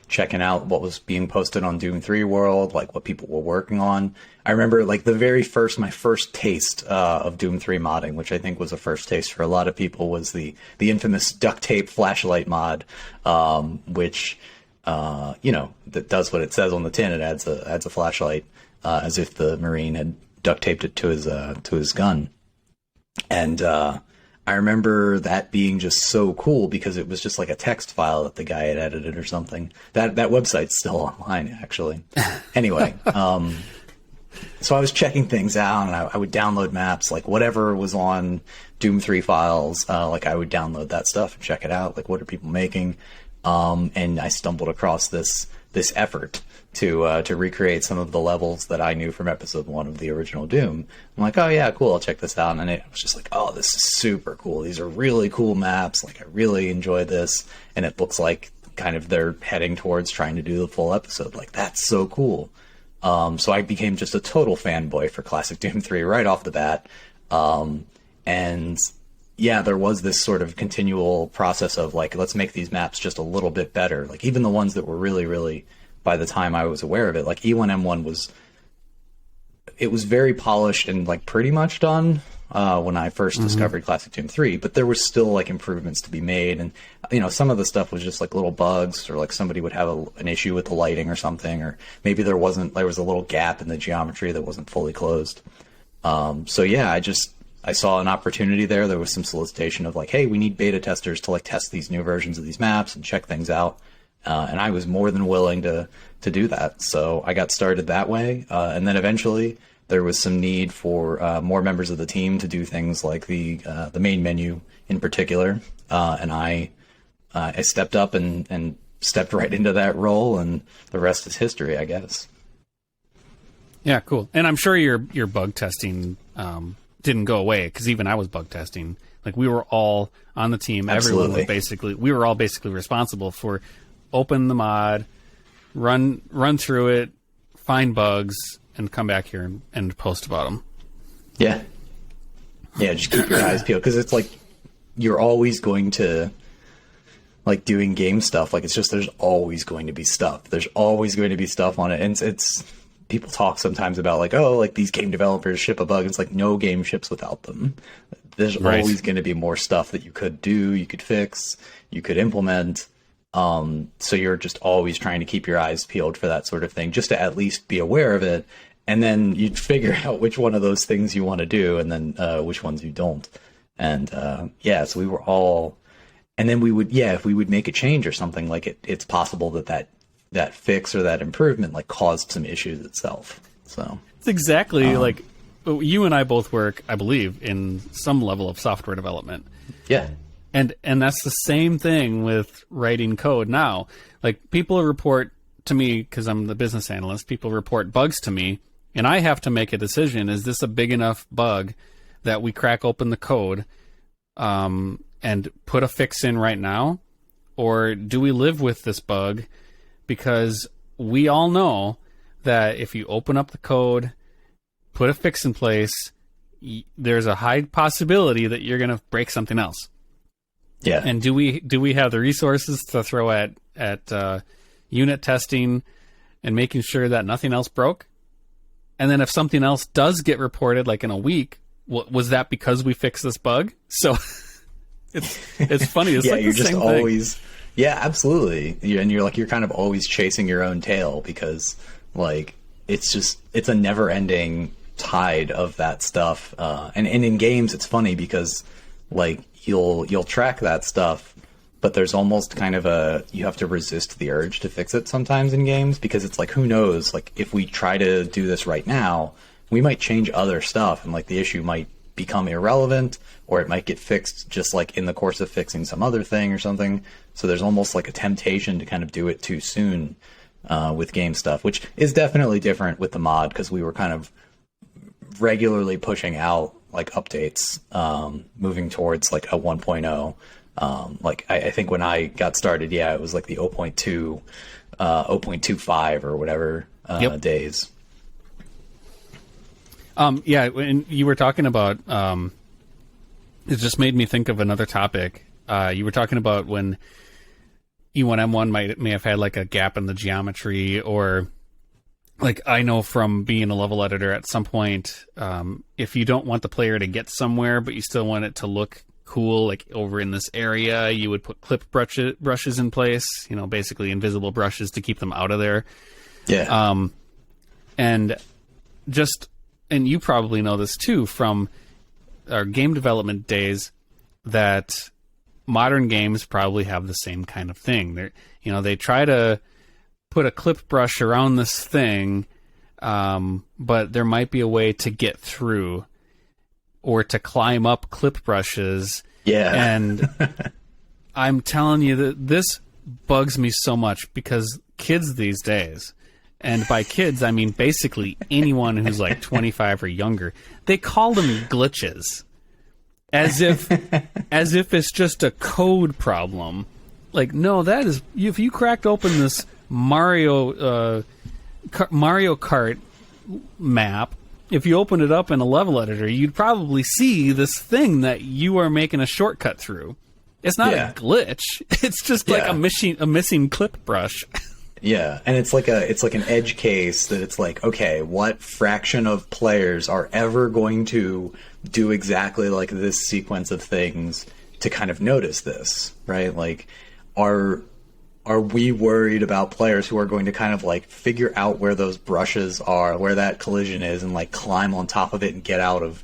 checking out what was being posted on Doom 3 World, like what people were working on. I remember like my first taste of Doom 3 modding, which I think was a first taste for a lot of people, was the infamous duct tape flashlight mod, which that does what it says on the tin. It adds a flashlight, as if the Marine had duct taped it to his gun. And I remember that being just so cool because it was just like a text file that the guy had edited or something. That website's still online, actually. Anyway, so I was checking things out, and I would download maps, like whatever was on Doom 3 files. Like I would download that stuff and check it out. Like, what are people making? And I stumbled across this effort to recreate some of the levels that I knew from episode 1 of the original Doom. I'm like, oh yeah, cool, I'll check this out. And I was just like, oh, this is super cool. These are really cool maps. Like, I really enjoy this. And it looks like kind of they're heading towards trying to do the full episode. Like, that's so cool. So I became just a total fanboy for Classic Doom 3 right off the bat. And yeah, there was this sort of continual process of like, let's make these maps just a little bit better. Like, even the ones that were really, really, by the time I was aware of it, like E1M1 was very polished and like pretty much done when I first discovered Classic Doom 3, but there was still like improvements to be made. And, you know, some of the stuff was just like little bugs, or like somebody would have an issue with the lighting or something, or maybe there was a little gap in the geometry that wasn't fully closed. So yeah, I saw an opportunity there. There was some solicitation of like, hey, we need beta testers to like test these new versions of these maps and check things out. And I was more than willing to do that. So I got started that way. And then eventually there was some need for more members of the team to do things like the main menu in particular. And I stepped up and stepped right into that role, and the rest is history, I guess. Yeah, cool. And I'm sure your bug testing didn't go away, because even I was bug testing. Like, we were all on the team. Absolutely. We were all basically responsible for open the mod, run through it, find bugs, and come back here and post about them. Yeah. Yeah, just keep your eyes peeled, because it's like you're always going to, like, doing game stuff. Like, it's just, there's always going to be stuff. There's always going to be stuff on it. And it's people talk sometimes about like, oh, like these game developers ship a bug. It's like, no game ships without them. There's always going to be more stuff that you could do, you could fix, you could implement. So you're just always trying to keep your eyes peeled for that sort of thing, just to at least be aware of it. And then you'd figure out which one of those things you want to do, and then which ones you don't. And yeah, so we were all, and then we would, if we would make a change or something, like it's possible that fix or that improvement like caused some issues itself. So it's exactly like you and I both work, I believe, in some level of software development. Yeah. And that's the same thing with writing code now. Like, people report to me, because I'm the business analyst, people report bugs to me, and I have to make a decision. Is this a big enough bug that we crack open the code and put a fix in right now? Or do we live with this bug? Because we all know that if you open up the code, put a fix in place, there's a high possibility that you're going to break something else. Yeah. And do we have the resources to throw at unit testing and making sure that nothing else broke? And then if something else does get reported, like in a week, was that because we fixed this bug? So it's funny. It's like you're the just same always thing. Yeah, absolutely. And you're kind of always chasing your own tail, because like it's a never ending tide of that stuff. And in games, it's funny because like you'll track that stuff, but there's almost kind of you have to resist the urge to fix it sometimes in games, because it's like, who knows, like if we try to do this right now, we might change other stuff, and like the issue might become irrelevant, or it might get fixed just like in the course of fixing some other thing or something. So there's almost like a temptation to kind of do it too soon with game stuff, which is definitely different with the mod, because we were kind of regularly pushing out like updates, moving towards like a 1.0. Like I think when I got started, it was like the 0.2, 0.25 or whatever days. When you were talking about, it just made me think of another topic. You were talking about when E1M1 may have had like a gap in the geometry, or like, I know from being a level editor at some point, if you don't want the player to get somewhere, but you still want it to look cool, like over in this area, you would put clip brushes in place, basically invisible brushes to keep them out of there. Yeah. And you probably know this too from our game development days, that modern games probably have the same kind of thing. They try to put a clip brush around this thing, but there might be a way to get through or to climb up clip brushes. Yeah. And I'm telling you that this bugs me so much, because kids these days, And by kids, I mean basically anyone who's like 25 or younger. They call them glitches. As if it's just a code problem. Like, no, that is, if you cracked open this Mario Kart map, if you open it up in a level editor, you'd probably see this thing that you are making a shortcut through. It's not a glitch. It's just like a missing clip brush. Yeah, and it's like an edge case that it's like, okay, what fraction of players are ever going to do exactly like this sequence of things to kind of notice this, right? Like, are we worried about players who are going to kind of like figure out where those brushes are, where that collision is, and like climb on top of it and get out of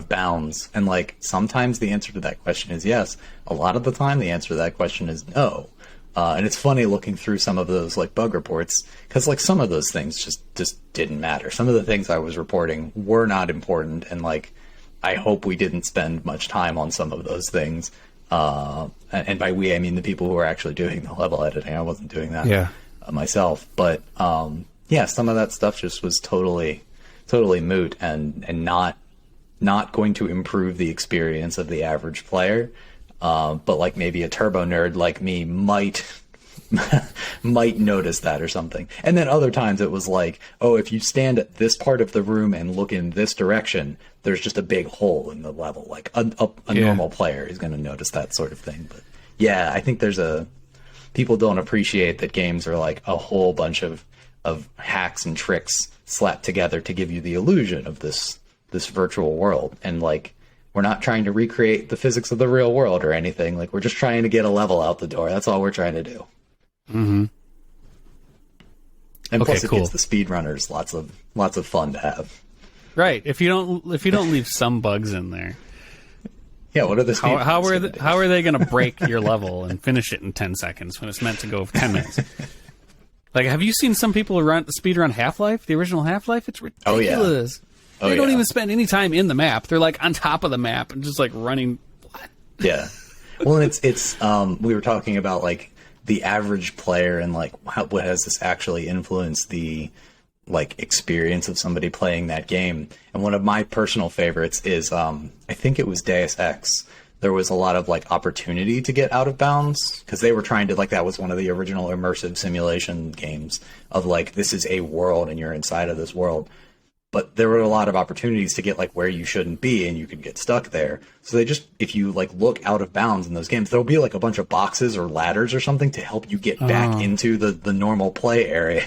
bounds? And like, sometimes the answer to that question is yes. A lot of the time the answer to that question is no. And it's funny looking through some of those like bug reports, because like some of those things just didn't matter. Some of the things I was reporting were not important, and like, I hope we didn't spend much time on some of those things. And by we, I mean the people who are actually doing the level editing. I wasn't doing that myself. But yeah, some of that stuff just was totally moot and not going to improve the experience of the average player. But like maybe a turbo nerd like me might notice that or something. And then other times it was like, oh, if you stand at this part of the room and look in this direction, there's just a big hole in the level. Like a normal player is going to notice that sort of thing. But yeah, I think people don't appreciate that games are like a whole bunch of hacks and tricks slapped together to give you the illusion of this virtual world. And like, we're not trying to recreate the physics of the real world or anything. Like, we're just trying to get a level out the door. That's all we're trying to do. Mm-hmm. And plus, it gets the speedrunners lots of fun to have. Right. If you don't leave some bugs in there. Yeah. What are the speedrunners? How are they going to break your level and finish it in 10 seconds when it's meant to go 10 minutes? Like, have you seen some people speedrun Half-Life, the original Half-Life? It's ridiculous. They don't even spend any time in the map. They're like on top of the map and just like running. What? Yeah. Well, it's we were talking about like the average player and like what has this actually influenced the like experience of somebody playing that game. And one of my personal favorites is I think it was Deus Ex. There was a lot of like opportunity to get out of bounds because they were trying to, like, that was one of the original immersive simulation games of like, this is a world and you're inside of this world. But there were a lot of opportunities to get like where you shouldn't be and you could get stuck there. So they just, if you like look out of bounds in those games, there'll be like a bunch of boxes or ladders or something to help you get back into the normal play area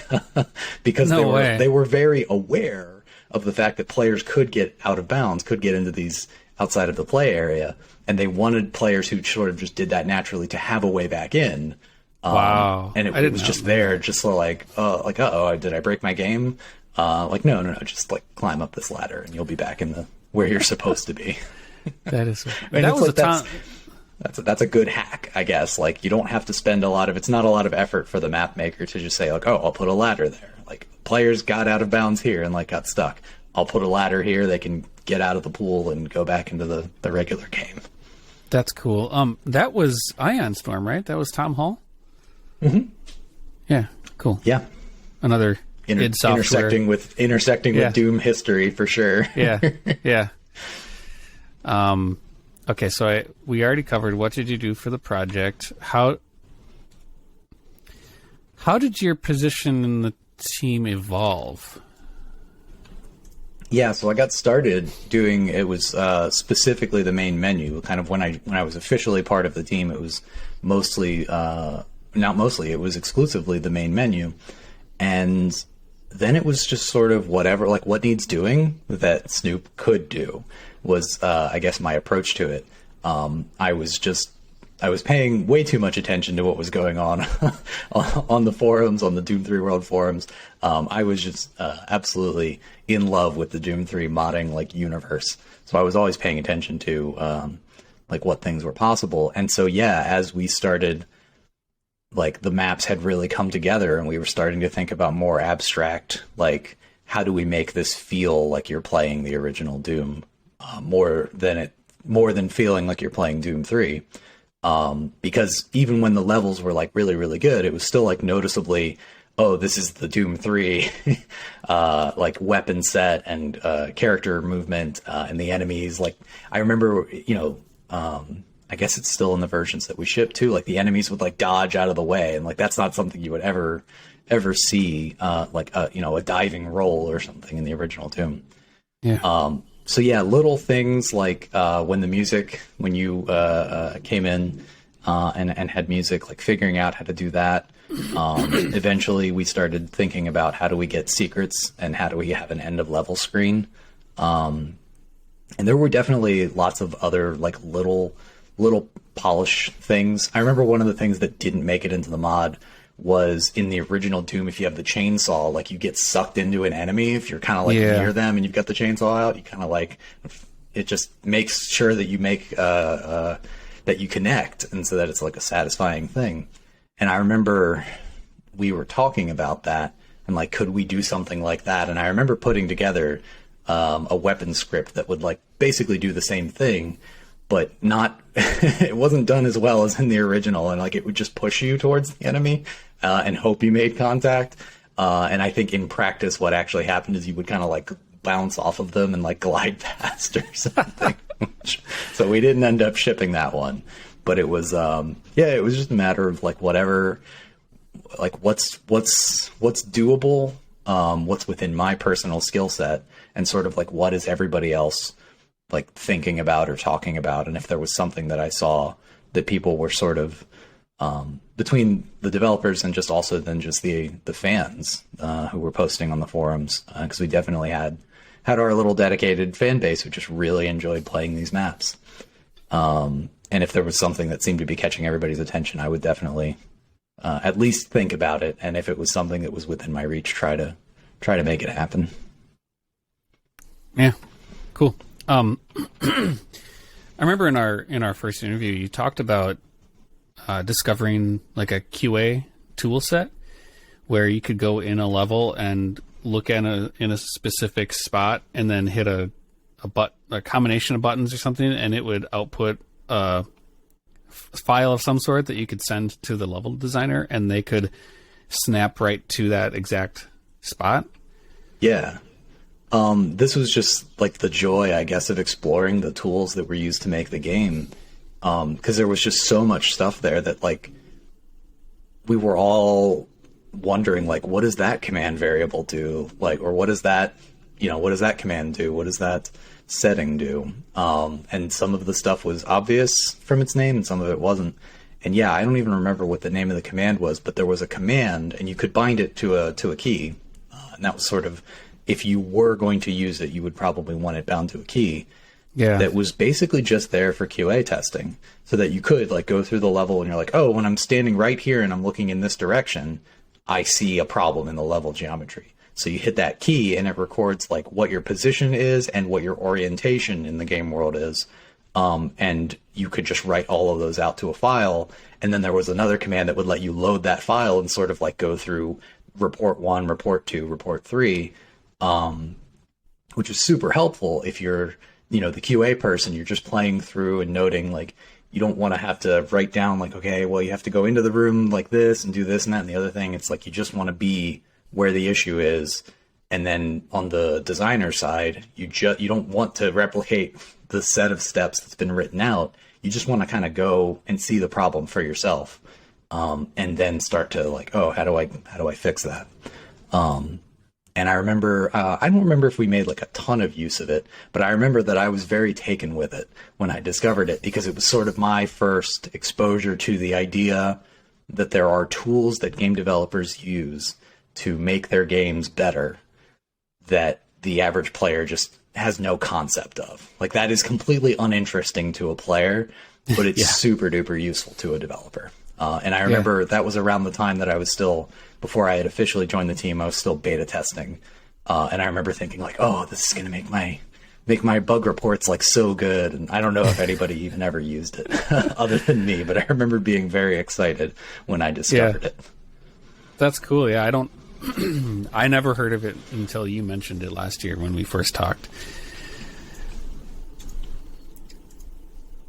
because they were very aware of the fact that players could get out of bounds, could get into these outside of the play area. And they wanted players who sort of just did that naturally to have a way back in. Wow. And it was just there, just so like, uh-oh, did I break my game? Like, no, just like climb up this ladder and you'll be back in where you're supposed to be. That is, that was like, that's a good hack, I guess. Like, you don't have to spend it's not a lot of effort for the map maker to just say like, oh, I'll put a ladder there. Like, players got out of bounds here and like got stuck. I'll put a ladder here. They can get out of the pool and go back into the regular game. That's cool. That was Ion Storm, right? That was Tom Hall? Mm-hmm. Yeah, cool. Yeah. Another id software. Intersecting with Doom history for sure. Yeah. Okay, so we already covered what did you do for the project. How did your position in the team evolve? Yeah, so I got started doing, it was specifically the main menu. Kind of when I was officially part of the team, it was mostly, not mostly, it was exclusively the main menu. And then it was just sort of whatever, like what needs doing that Snoop could do was, I guess, my approach to it. I was paying way too much attention to what was going on on the forums, on the Doom 3 World forums. I was just absolutely in love with the Doom 3 modding like universe. So I was always paying attention to like what things were possible. And so, yeah, as we started, like the maps had really come together and we were starting to think about more abstract, like how do we make this feel like you're playing the original Doom more than feeling like you're playing Doom 3. Because even when the levels were like really, really good, it was still like noticeably oh, this is the Doom 3 like weapon set and character movement and the enemies. Like I remember, I guess it's still in the versions that we ship too. Like the enemies would like dodge out of the way, and like that's not something you would ever see a diving roll or something in the original Doom. Yeah. So yeah, little things like when you came in and had music, like figuring out how to do that. Eventually, we started thinking about how do we get secrets and how do we have an end of level screen. And there were definitely lots of other like little polish things. I remember one of the things that didn't make it into the mod was in the original Doom, if you have the chainsaw, like you get sucked into an enemy if you're kind of like near them and you've got the chainsaw out, you kind of like, it just makes sure that you make that you connect, and so that it's like a satisfying thing. And I remember we were talking about that and like, could we do something like that? And I remember putting together a weapon script that would like basically do the same thing, but not it wasn't done as well as in the original, and like it would just push you towards the enemy and hope you made contact. And I think in practice what actually happened is you would kind of like bounce off of them and like glide past or something. So we didn't end up shipping that one, but it was it was just a matter of like whatever, like what's doable, what's within my personal skill set, and sort of like what is everybody else like thinking about or talking about. And if there was something that I saw that people were sort of between the developers and just also then just the fans who were posting on the forums, because we definitely had our little dedicated fan base who just really enjoyed playing these maps. And if there was something that seemed to be catching everybody's attention, I would definitely at least think about it. And if it was something that was within my reach, try to make it happen. Yeah, cool. I remember in our first interview, you talked about discovering like a QA tool set where you could go in a level and look at in a specific spot and then hit a combination of buttons or something, and it would output a file of some sort that you could send to the level designer, and they could snap right to that exact spot. Yeah. This was just like the joy, I guess, of exploring the tools that were used to make the game. Because there was just so much stuff there that like we were all wondering, like, what does that command variable do? Like, or what does that command do? What does that setting do? And some of the stuff was obvious from its name and some of it wasn't. And yeah, I don't even remember what the name of the command was, but there was a command and you could bind it to a key. And that was sort of, if you were going to use it, you would probably want it bound to a key. Yeah. That was basically just there for QA testing, so that you could like go through the level and you're like, oh, when I'm standing right here and I'm looking in this direction, I see a problem in the level geometry. So you hit that key and it records like what your position is and what your orientation in the game world is. And you could just write all of those out to a file. And then there was another command that would let you load that file and sort of like go through report 1, report 2, report 3, which is super helpful if you're, the QA person. You're just playing through and noting, like, you don't want to have to write down like, okay, well, you have to go into the room like this and do this and that and the other thing. It's like you just want to be where the issue is. And then on the designer side, you don't want to replicate the set of steps that's been written out. You just want to kind of go and see the problem for yourself, and then start to like, oh, how do I fix that? And I remember, I don't remember if we made like a ton of use of it, but I remember that I was very taken with it when I discovered it, because it was sort of my first exposure to the idea that there are tools that game developers use to make their games better that the average player just has no concept of. Like, that is completely uninteresting to a player, but it's super duper useful to a developer. And I remember that was around the time that I was still, before I had officially joined the team, I was still beta testing. And I remember thinking like, oh, this is going to make my bug reports like so good. And I don't know if anybody even ever used it other than me, but I remember being very excited when I discovered it. That's cool. Yeah. I never heard of it until you mentioned it last year when we first talked.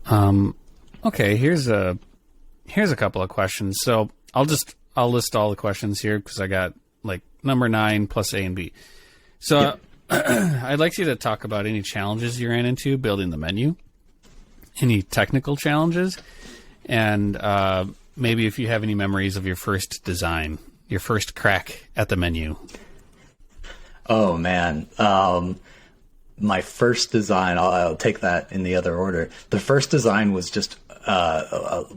Okay. Here's a couple of questions. So I'll I'll list all the questions here because I got like number 9 plus A and B. So I'd like you to talk about any challenges you ran into building the menu, any technical challenges, and maybe if you have any memories of your first design, your first crack at the menu. Oh, man. My first design, I'll take that in the other order. The first design was just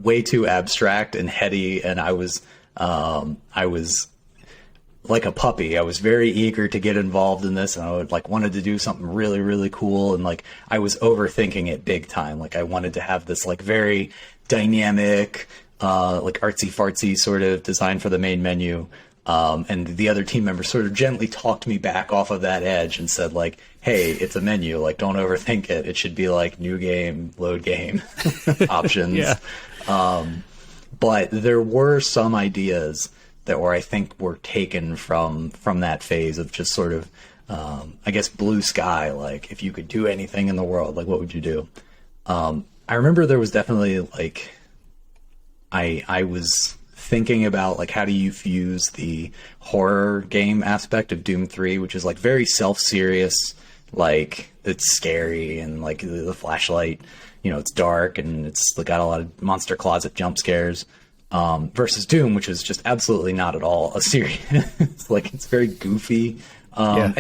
way too abstract and heady, and I was like a puppy. I was very eager to get involved in this, and I would wanted to do something really, really cool, and I was overthinking it big time. I wanted to have this very dynamic, artsy fartsy sort of design for the main menu. And the other team members sort of gently talked me back off of that edge and said hey, it's a menu, don't overthink it. It should be new game, load game options. Yeah. But there were some ideas that I think were taken from that phase of just sort of, I guess, blue sky. If you could do anything in the world, what would you do? I remember there was definitely I was thinking about how do you fuse the horror game aspect of Doom 3, which is very self-serious, it's scary, and the flashlight, it's dark and it's got a lot of monster closet jump scares, versus Doom, which is just absolutely not at all a serious. It's very goofy, and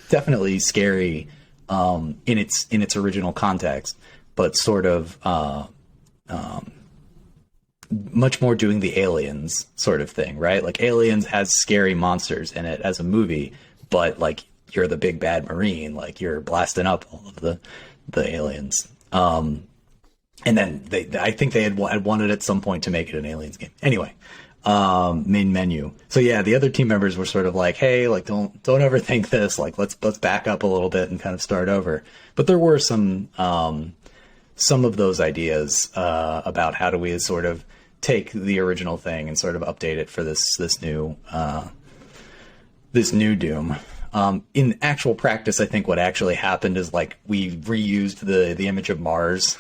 definitely scary in its original context, but sort of much more doing the Aliens sort of thing, right? Aliens has scary monsters in it as a movie, but you're the big bad Marine, you're blasting up all of the aliens. And then I think they had wanted at some point to make it an Aliens game. Anyway, main menu. So yeah, the other team members were sort of hey, don't overthink this. Let's back up a little bit and kind of start over. But there were some of those ideas about how do we sort of take the original thing and sort of update it for this new Doom. In actual practice, I think what actually happened is we reused the image of Mars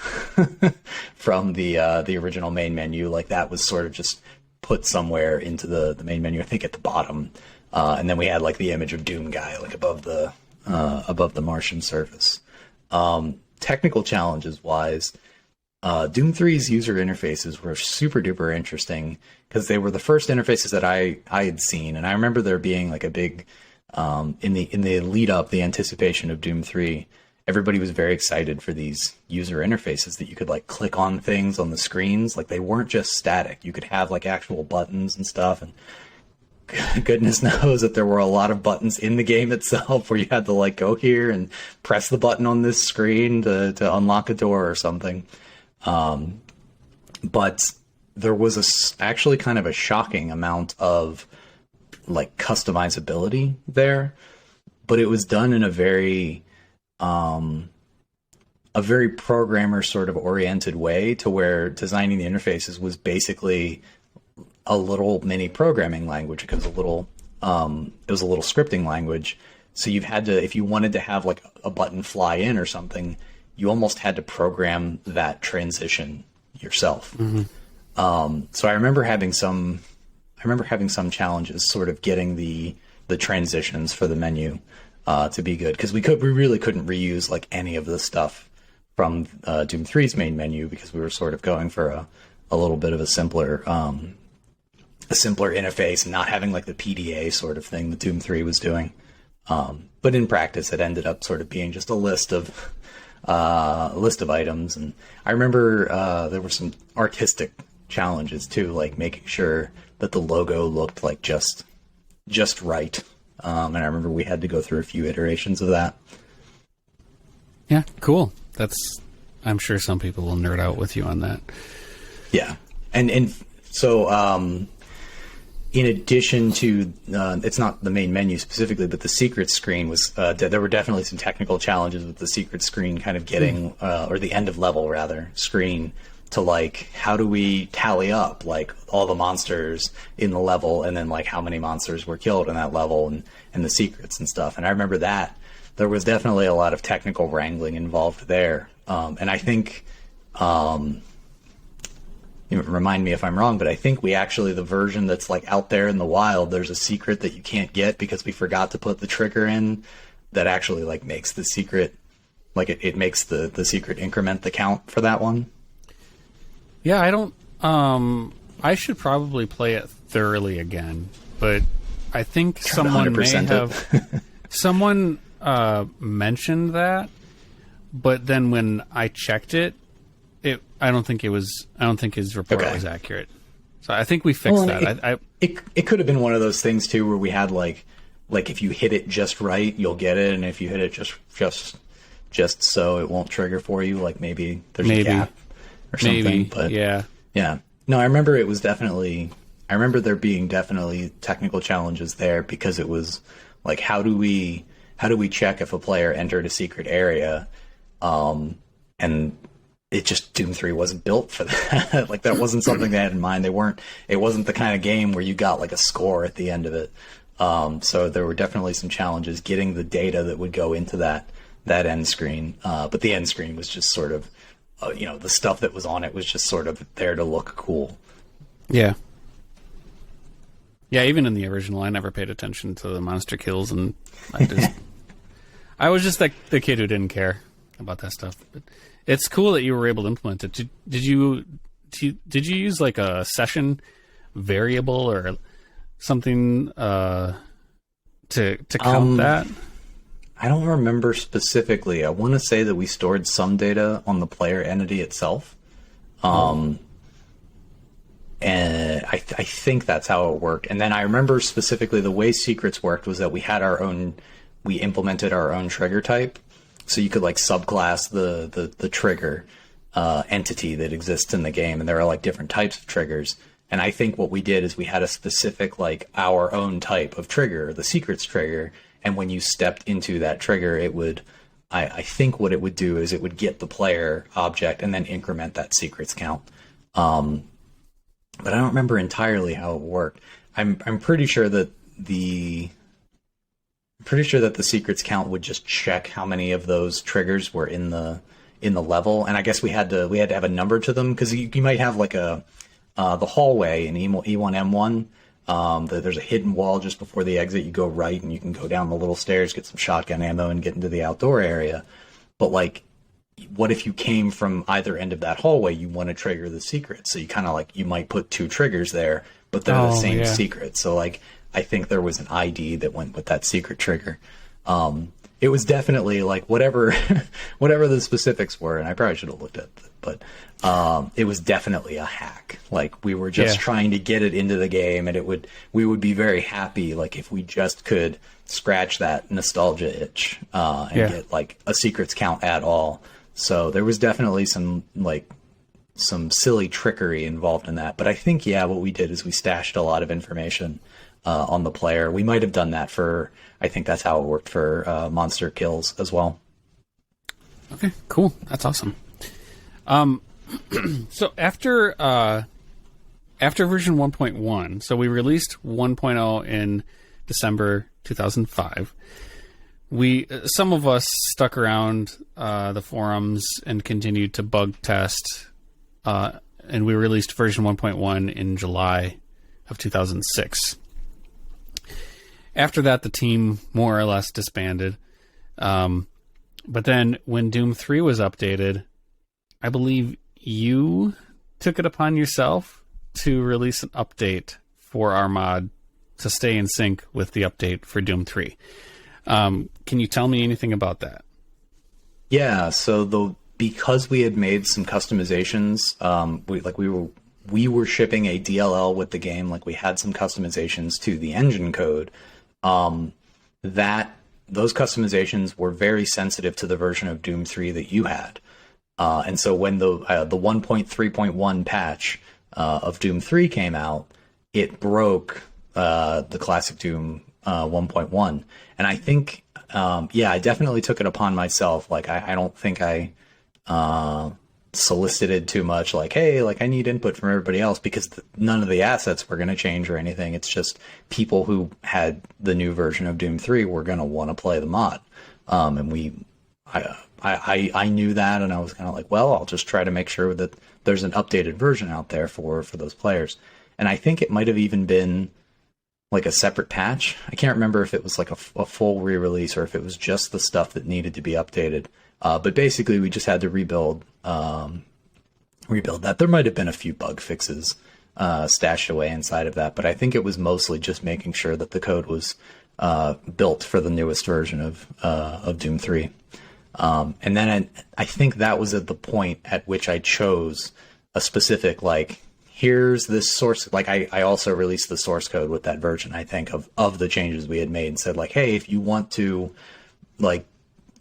from the original main menu. That was sort of just put somewhere into the main menu, I think at the bottom, and then we had the image of Doom guy above the Martian surface. Technical challenges wise, Doom 3's user interfaces were super duper interesting because they were the first interfaces that I had seen, and I remember there being a big in the lead up, the anticipation of Doom 3. Everybody was very excited for these user interfaces that you could click on things on the screens. They weren't just static. You could have actual buttons and stuff, and goodness knows that there were a lot of buttons in the game itself where you had to go here and press the button on this screen to unlock a door or something. But there was actually kind of a shocking amount of customizability there, but it was done in a very programmer sort of oriented way, to where designing the interfaces was basically a little mini programming language. It was a little scripting language. So you've had to, if you wanted to have a button fly in or something, you almost had to program that transition yourself. Mm-hmm. So I remember having some challenges sort of getting the transitions for the menu to be good, because we really couldn't reuse any of the stuff from Doom 3's main menu, because we were sort of going for a little bit of a simpler interface, and not having the PDA sort of thing that Doom 3 was doing. But in practice, it ended up sort of being just a list of items. And I remember there were some artistic challenges too, making sure that the logo looked just right. And I remember we had to go through a few iterations of that. Yeah, cool. I'm sure some people will nerd out with you on that. Yeah. And so, in addition to, it's not the main menu specifically, but the secret screen was, there were definitely some technical challenges with the secret screen kind of getting, or the end of level rather, screen to how do we tally up all the monsters in the level, and then how many monsters were killed in that level, and the secrets and stuff. And I remember that there was definitely a lot of technical wrangling involved there. And I think, you remind me if I'm wrong, but I think we actually, the version that's like out there in the wild, there's a secret that you can't get because we forgot to put the trigger in that actually like makes the secret, like it makes the secret increment the count for that one. Yeah, I don't, I should probably play it thoroughly again, but I think someone may have, someone mentioned that, but then when I checked it, I don't think his report was accurate. So I think we fixed that. It could have been one of those things too, where we had like if you hit it just right, you'll get it, and if you hit it just so, it won't trigger for you. Like maybe there's a gap or something. But yeah. No, I remember it was definitely. I remember there being definitely technical challenges there because it was like, how do we check if a player entered a secret area, and it just, Doom 3 wasn't built for that. Like that wasn't something they had in mind. It wasn't the kind of game where you got like a score at the end of it. So there were definitely some challenges getting the data that would go into that end screen. But the end screen was just sort of, the stuff that was on it was just sort of there to look cool. Yeah. Yeah, even in the original, I never paid attention to the monster kills, and I was just like the kid who didn't care about that stuff. But it's cool that you were able to implement it. Did you use like a session variable or something to count that? I don't remember specifically. I want to say that we stored some data on the player entity itself. And I think that's how it worked. And then I remember specifically the way secrets worked was that we implemented our own trigger type. So you could like subclass the trigger entity that exists in the game. And there are like different types of triggers. And I think what we did is we had a specific, like our own type of trigger, the secrets trigger. And when you stepped into that trigger, it would, I think what it would do is it would get the player object and then increment that secrets count. But I don't remember entirely how it worked. I'm pretty sure that the secrets count would just check how many of those triggers were in the level, and I guess we had to have a number to them, because you might have like the hallway in E1M1. There's a hidden wall just before the exit. You go right, and you can go down the little stairs, get some shotgun ammo, and get into the outdoor area. But like, what if you came from either end of that hallway? You want to trigger the secret, so you kind of like, you might put two triggers there, but they're the same secret. So like, I think there was an ID that went with that secret trigger. It was definitely like whatever the specifics were, and I probably should have looked at it, but it was definitely a hack. Like we were just trying to get it into the game, and we would be very happy like if we just could scratch that nostalgia itch and get like a secrets count at all. So there was definitely some silly trickery involved in that. But I think, what we did is we stashed a lot of information on the player. We might have done that I think that's how it worked for monster kills as well. Okay, cool. That's awesome. So after version 1.1, so we released 1.0 in December 2005. Some of us stuck around the forums and continued to bug test, and we released version 1.1 in July of 2006. After that, the team more or less disbanded. But then when Doom 3 was updated, I believe you took it upon yourself to release an update for our mod to stay in sync with the update for Doom 3. Can you tell me anything about that? Yeah, so because we had made some customizations, we were shipping a DLL with the game. Like we had some customizations to the engine code. Those customizations were very sensitive to the version of Doom 3 that you had. And so when the 1.3.1 patch of Doom 3 came out, it broke the classic Doom 1.1. And I think, I definitely took it upon myself. Like, I don't think I solicited too much, like, hey, like, I need input from everybody else, because none of the assets were going to change or anything. It's just people who had the new version of Doom 3 were going to want to play the mod. And I knew that, and I was kind of like, well, I'll just try to make sure that there's an updated version out there for those players. And I think it might have even been like a separate patch. I can't remember if it was like a full re-release or if it was just the stuff that needed to be updated. But basically, we just had to rebuild that. There might have been a few bug fixes stashed away inside of that, but I think it was mostly just making sure that the code was built for the newest version of Doom 3. And then I think that was at the point at which I chose a specific, like, here's this source. Like, I also released the source code with that version, I think, of the changes we had made, and said, like, hey, if you want to, like,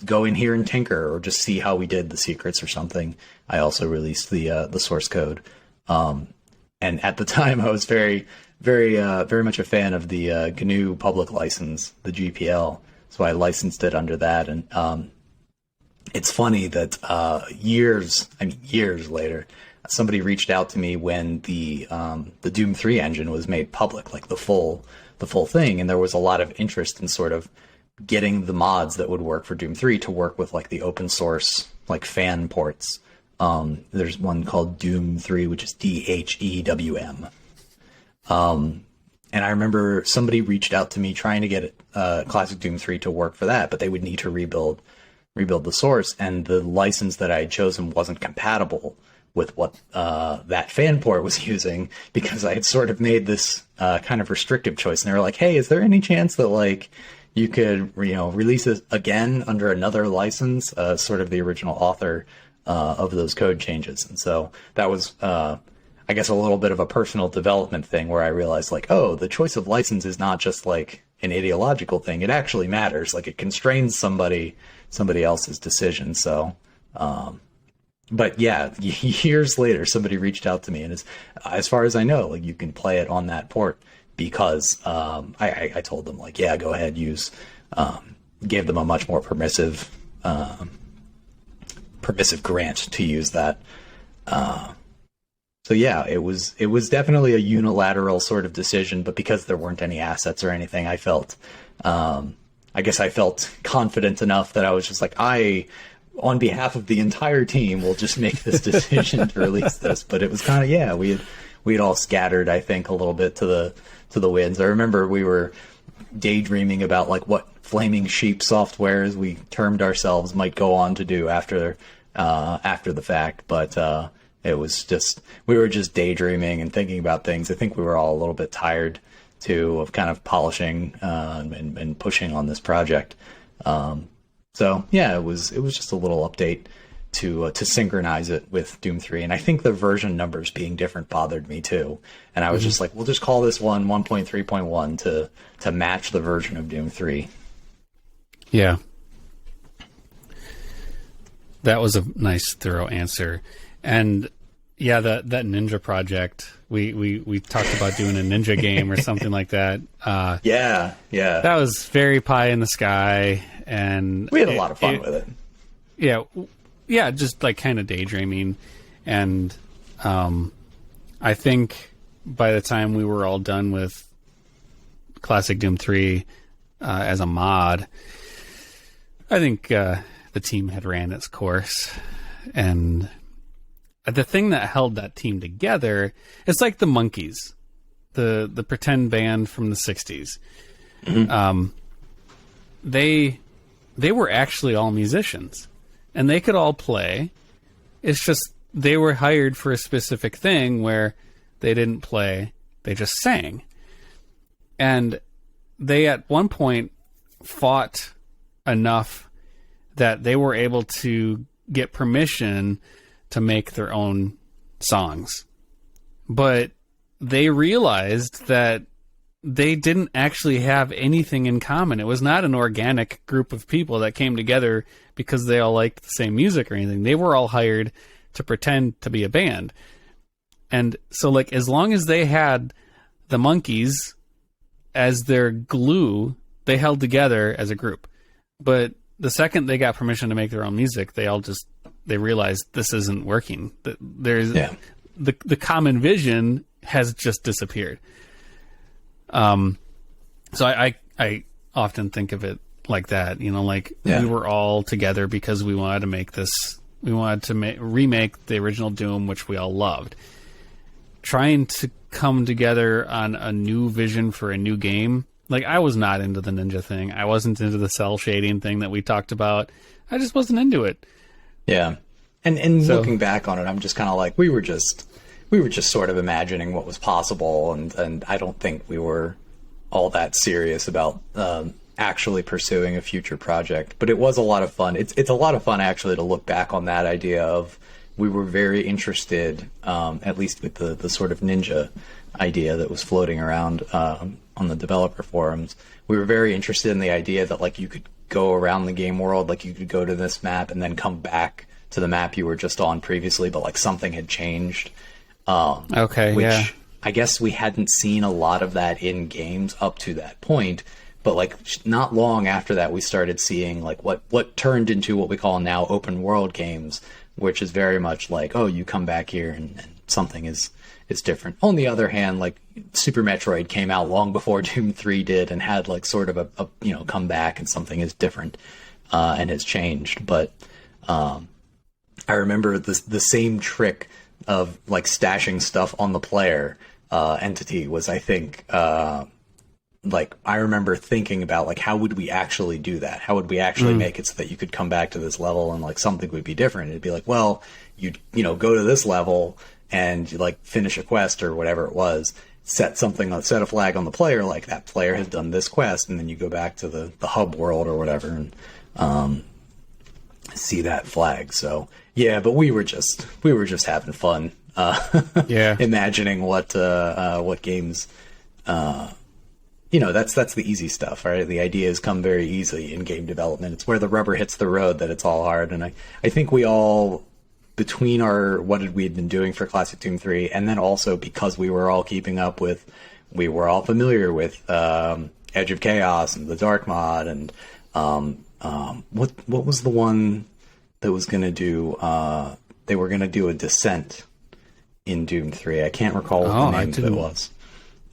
go in here and tinker or just see how we did the secrets or something, I also released the source code. And at the time, I was very much a fan of the GNU public license, the GPL. So I licensed it under that. And it's funny that years later, somebody reached out to me when the Doom 3 engine was made public, like the full thing. And there was a lot of interest in sort of getting the mods that would work for Doom 3 to work with like the open source, like fan ports. There's one called Doom 3, which is DHEWM. And I remember somebody reached out to me trying to get Classic Doom 3 to work for that, but they would need to rebuild the source, and the license that I had chosen wasn't compatible with what that fan port was using, because I had sort of made this kind of restrictive choice. And they were like, hey, is there any chance that like you could, release it again under another license, sort of the original author of those code changes? And so that was, I guess, a little bit of a personal development thing where I realized, like, oh, the choice of license is not just like an ideological thing. It actually matters. Like, it constrains somebody else's decision. So, but yeah, years later, somebody reached out to me, and as far as I know, like, you can play it on that port, because I told them, like, yeah, go ahead, use, gave them a much more permissive grant to use that. So yeah, it was definitely a unilateral sort of decision, but because there weren't any assets or anything, I felt, I guess I felt confident enough that I was just like, on behalf of the entire team, will just make this decision to release this. But it was kind of, yeah, we had all scattered, I think, a little bit to the winds. I remember we were daydreaming about like what flaming sheep softwares we termed ourselves might go on to do after the fact, but it was just, we were just daydreaming and thinking about things. I think we were all a little bit tired too of kind of polishing and pushing on this project. So yeah, it was just a little update to synchronize it with Doom 3. And I think the version numbers being different bothered me too. And I was just like, we'll just call this one 1.3.1 to match the version of Doom 3. Yeah. That was a nice, thorough answer. And yeah, that Ninja project, we talked about doing a Ninja game or something like that. Yeah. That was very pie in the sky, and we had a lot of fun with it. Yeah, just like kind of daydreaming. And I think by the time we were all done with Classic Doom 3 as a mod, I think the team had ran its course. And the thing that held that team together, it's like the Monkees, the pretend band from the 60s. Mm-hmm. They were actually all musicians, and they could all play. It's just they were hired for a specific thing where they didn't play, they just sang. And they at one point fought enough that they were able to get permission to make their own songs. But they realized that they didn't actually have anything in common. It was not an organic group of people that came together because they all liked the same music or anything. They were all hired to pretend to be a band. And so, like, as long as they had the Monkees as their glue, they held together as a group. But the second they got permission to make their own music, they realized this isn't working. There's the common vision has just disappeared. So I often think of it like that. You know, like Yeah. we were all together because we wanted to make this. We wanted to remake the original Doom, which we all loved. Trying to come together on a new vision for a new game. Like, I was not into the ninja thing. I wasn't into the cell shading thing that we talked about. I just wasn't into it. Yeah. And looking back on it, I'm just kind of like, we were just sort of imagining what was possible, and I don't think we were all that serious about actually pursuing a future project. But it was a lot of fun. It's a lot of fun actually to look back on that idea of, we were very interested, at least with the sort of ninja idea that was floating around on the developer forums. We were very interested in the idea that, like, you could go around the game world, like you could go to this map and then come back to the map you were just on previously, but like something had changed. Which I guess we hadn't seen a lot of that in games up to that point. But like not long after that, we started seeing like what turned into what we call now open world games, which is very much like, oh, you come back here and something is different. On the other hand, like Super Metroid came out long before Doom 3 did and had like sort of a come back and something is different and has changed. But I remember the same trick of like stashing stuff on the player entity was, I think, like I remember thinking about like, how would we actually do that? How would we actually make it so that you could come back to this level and like something would be different? It'd be like, well, you'd go to this level and you like finish a quest or whatever it was, set a flag on the player, like that player has done this quest, and then you go back to the hub world or whatever and see that flag. So yeah, but we were just having fun, imagining what games. That's the easy stuff, right? The ideas come very easily in game development. It's where the rubber hits the road that it's all hard. And I think we all, between what we had been doing for Classic Doom 3, and then also because we were all keeping up with, we were all familiar with Edge of Chaos and the Dark Mod, and what was the one that was going to do, they were going to do a Descent in Doom 3. I can't recall what the name of it was.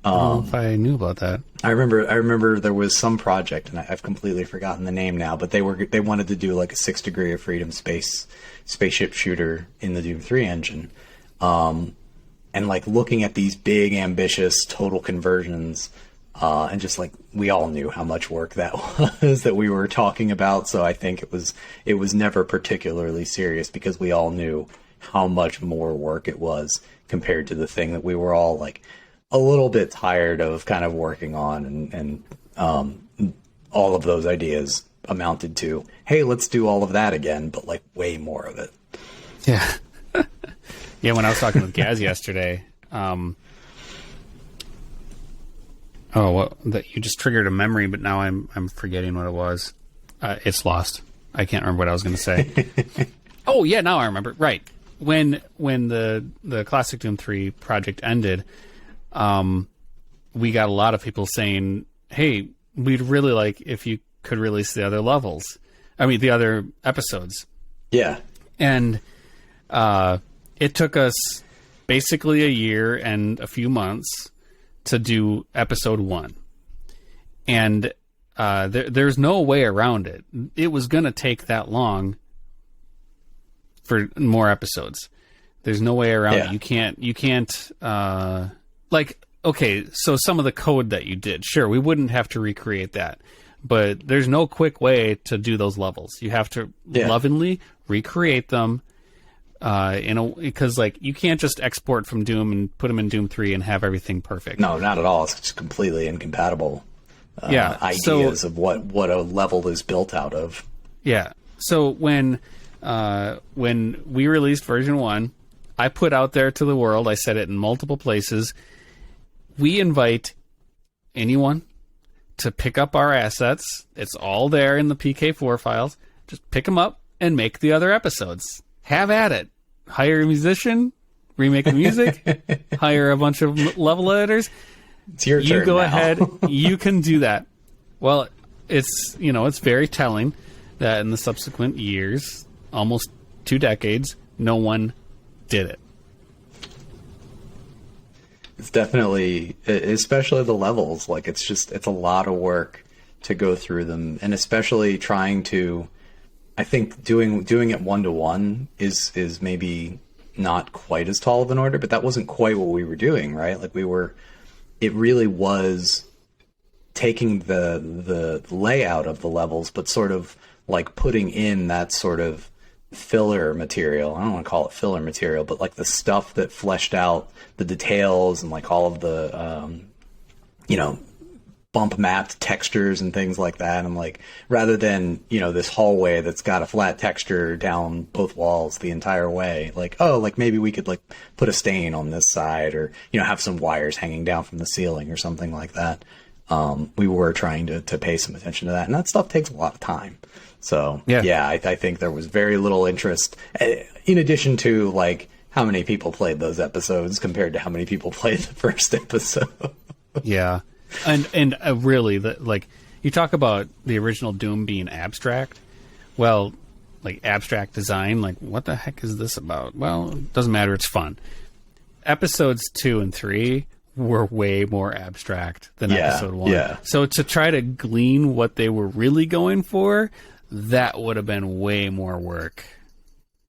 I don't know if I knew about that. I remember there was some project, and I've completely forgotten the name now, but they wanted to do like a 6 Degree of Freedom spaceship shooter in the Doom 3 engine. And like looking at these big, ambitious total conversions, and just like, we all knew how much work that was that we were talking about. So I think it was never particularly serious because we all knew how much more work it was compared to the thing that we were all like a little bit tired of kind of working on, and all of those ideas amounted to, hey, let's do all of that again, but like way more of it. Yeah. Yeah, when I was talking with Gaz yesterday, that you just triggered a memory, but now I'm forgetting what it was. It's lost. I can't remember what I was going to say. Oh yeah, now I remember. Right. When the Classic Doom 3 project ended, we got a lot of people saying, hey, we'd really like if you could release the other levels. I mean, the other episodes. Yeah. And it took us basically a year and a few months to do episode 1. And there's no way around it. It was going to take that long for more episodes. There's no way around it. You can't like, okay, so some of the code that you did, sure, we wouldn't have to recreate that, but there's no quick way to do those levels. You have to lovingly recreate them, because like you can't just export from Doom and put them in Doom 3 and have everything perfect. No, not at all. It's just completely incompatible. Ideas of what a level is built out of. Yeah. So when we released version 1, I put out there to the world, I said it in multiple places, we invite anyone to pick up our assets. It's all there in the PK4 files. Just pick them up and make the other episodes. Have at it. Hire a musician, remake the music, hire a bunch of level editors. It's your turn. You go now. ahead. You can do that. Well, it's very telling that in the subsequent years, almost 2 decades, no one did it. It's definitely, especially the levels, like it's a lot of work to go through them, and especially trying to, I think doing it 1-to-1 is maybe not quite as tall of an order, but that wasn't quite what we were doing, right? Like it really was taking the layout of the levels, but sort of like putting in that sort of filler material. I don't want to call it filler material, but like the stuff that fleshed out the details and like all of the, bump mapped textures and things like that. And like, rather than, this hallway that's got a flat texture down both walls the entire way, like, oh, like maybe we could like put a stain on this side, or, have some wires hanging down from the ceiling or something like that. We were trying to pay some attention to that, and that stuff takes a lot of time. So I think there was very little interest, in addition to like how many people played those episodes compared to how many people played the first episode. Yeah. And really, like, you talk about the original Doom being abstract. Well, like, abstract design, like, what the heck is this about? Well, it doesn't matter. It's fun. Episodes 2 and 3 were way more abstract than episode 1. Yeah. So to try to glean what they were really going for, that would have been way more work.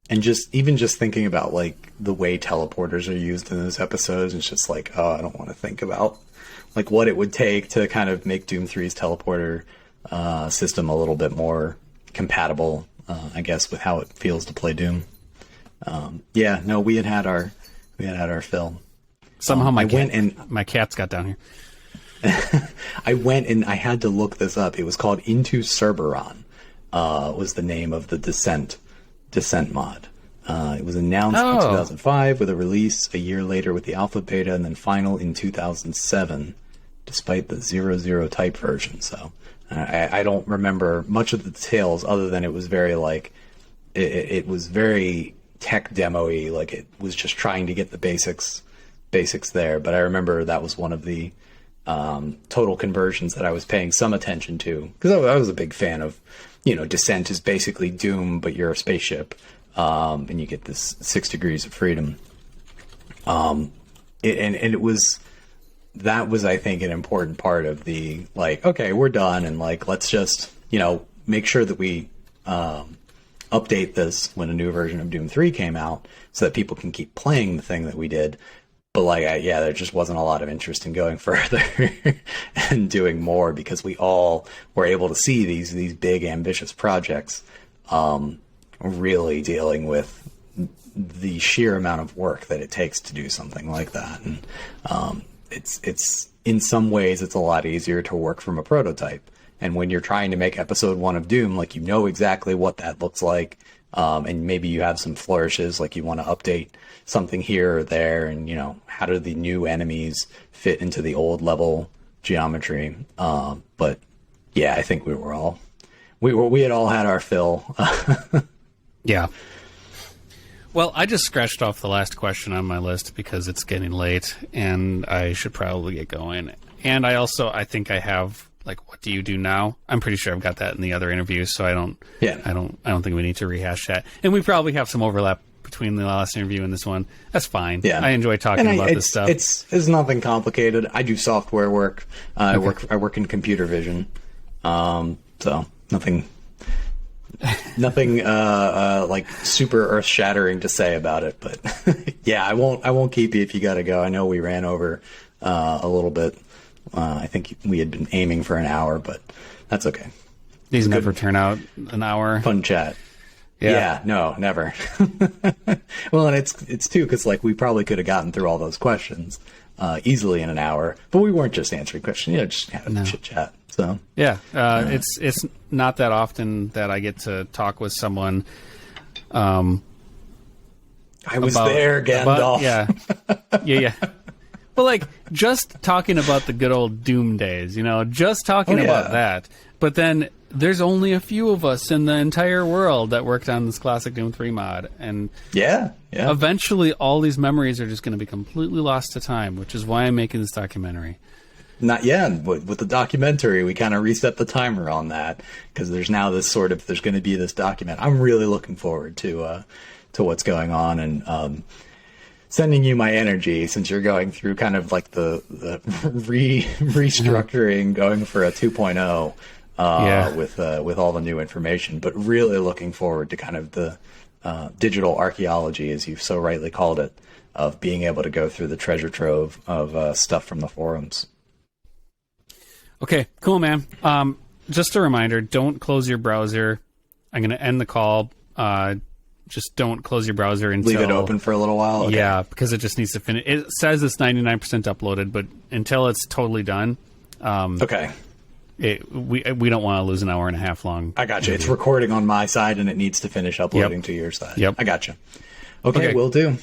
And just thinking about, like, the way teleporters are used in those episodes, it's just like, oh, I don't want to think about like what it would take to kind of make Doom 3's teleporter system a little bit more compatible, I guess, with how it feels to play Doom. We had our fill. Somehow my cats got down here. I went and I had to look this up. It was called Into Cerberon, was the name of the Descent mod. It was announced in 2005 with a release a year later with the alpha beta, and then final in 2007, despite the 00 type version. So I don't remember much of the details other than it was very like, it was very tech demo-y, like it was just trying to get the basics there. But I remember that was one of the total conversions that I was paying some attention to, because I was a big fan of, Descent is basically Doom, but you're a spaceship. And you get this 6 degrees of freedom. That was, I think, an important part of the, like, okay, we're done. And like, let's just, make sure that we, update this when a new version of Doom 3 came out so that people can keep playing the thing that we did. But like, there just wasn't a lot of interest in going further and doing more, because we all were able to see these big ambitious projects, really dealing with the sheer amount of work that it takes to do something like that. And it's in some ways it's a lot easier to work from a prototype. And when you're trying to make episode 1 of Doom, like, exactly what that looks like, and maybe you have some flourishes, like you want to update something here or there, and how do the new enemies fit into the old level geometry. But I think we had all had our fill. Yeah. Well, I just scratched off the last question on my list because it's getting late and I should probably get going. And I think I have, like, what do you do now? I'm pretty sure I've got that in the other interview, so I don't think we need to rehash that. And we probably have some overlap between the last interview and this one. That's fine. Yeah. I enjoy talking about this stuff. It's nothing complicated. I do software work. I work in computer vision. So nothing like super earth shattering to say about it, but I won't keep you if you got to go. I know we ran over a little bit. I think we had been aiming for an hour, but that's okay. These never turn out an hour. Fun chat. Yeah, no, never. Well, and it's too, because like we probably could have gotten through all those questions easily in an hour, but we weren't just answering questions. Just had a chit chat. So it's not that often that I get to talk with someone. I was there, Gandalf. Yeah. Well, like, just talking about the good old Doom days, just talking about that. But then there's only a few of us in the entire world that worked on this classic Doom 3 mod. And eventually all these memories are just going to be completely lost to time, which is why I'm making this documentary. Not yet. With the documentary, we kind of reset the timer on that, because there's now there's going to be this document. I'm really looking forward to what's going on, and sending you my energy, since you're going through kind of like the restructuring, going for a 2.0. with all the new information, but really looking forward to kind of the digital archaeology, as you've so rightly called it, of being able to go through the treasure trove of stuff from the forums. Okay, cool, man. Just a reminder, don't close your browser. I'm going to end the call. Just don't close your browser until... Leave it open for a little while? Okay. Yeah, because it just needs to finish. It says it's 99% uploaded, but until it's totally done... okay. We don't want to lose an hour and a half long. I got you. It's recording on my side, and it needs to finish uploading to your side. Yep. I got you. Okay, will do.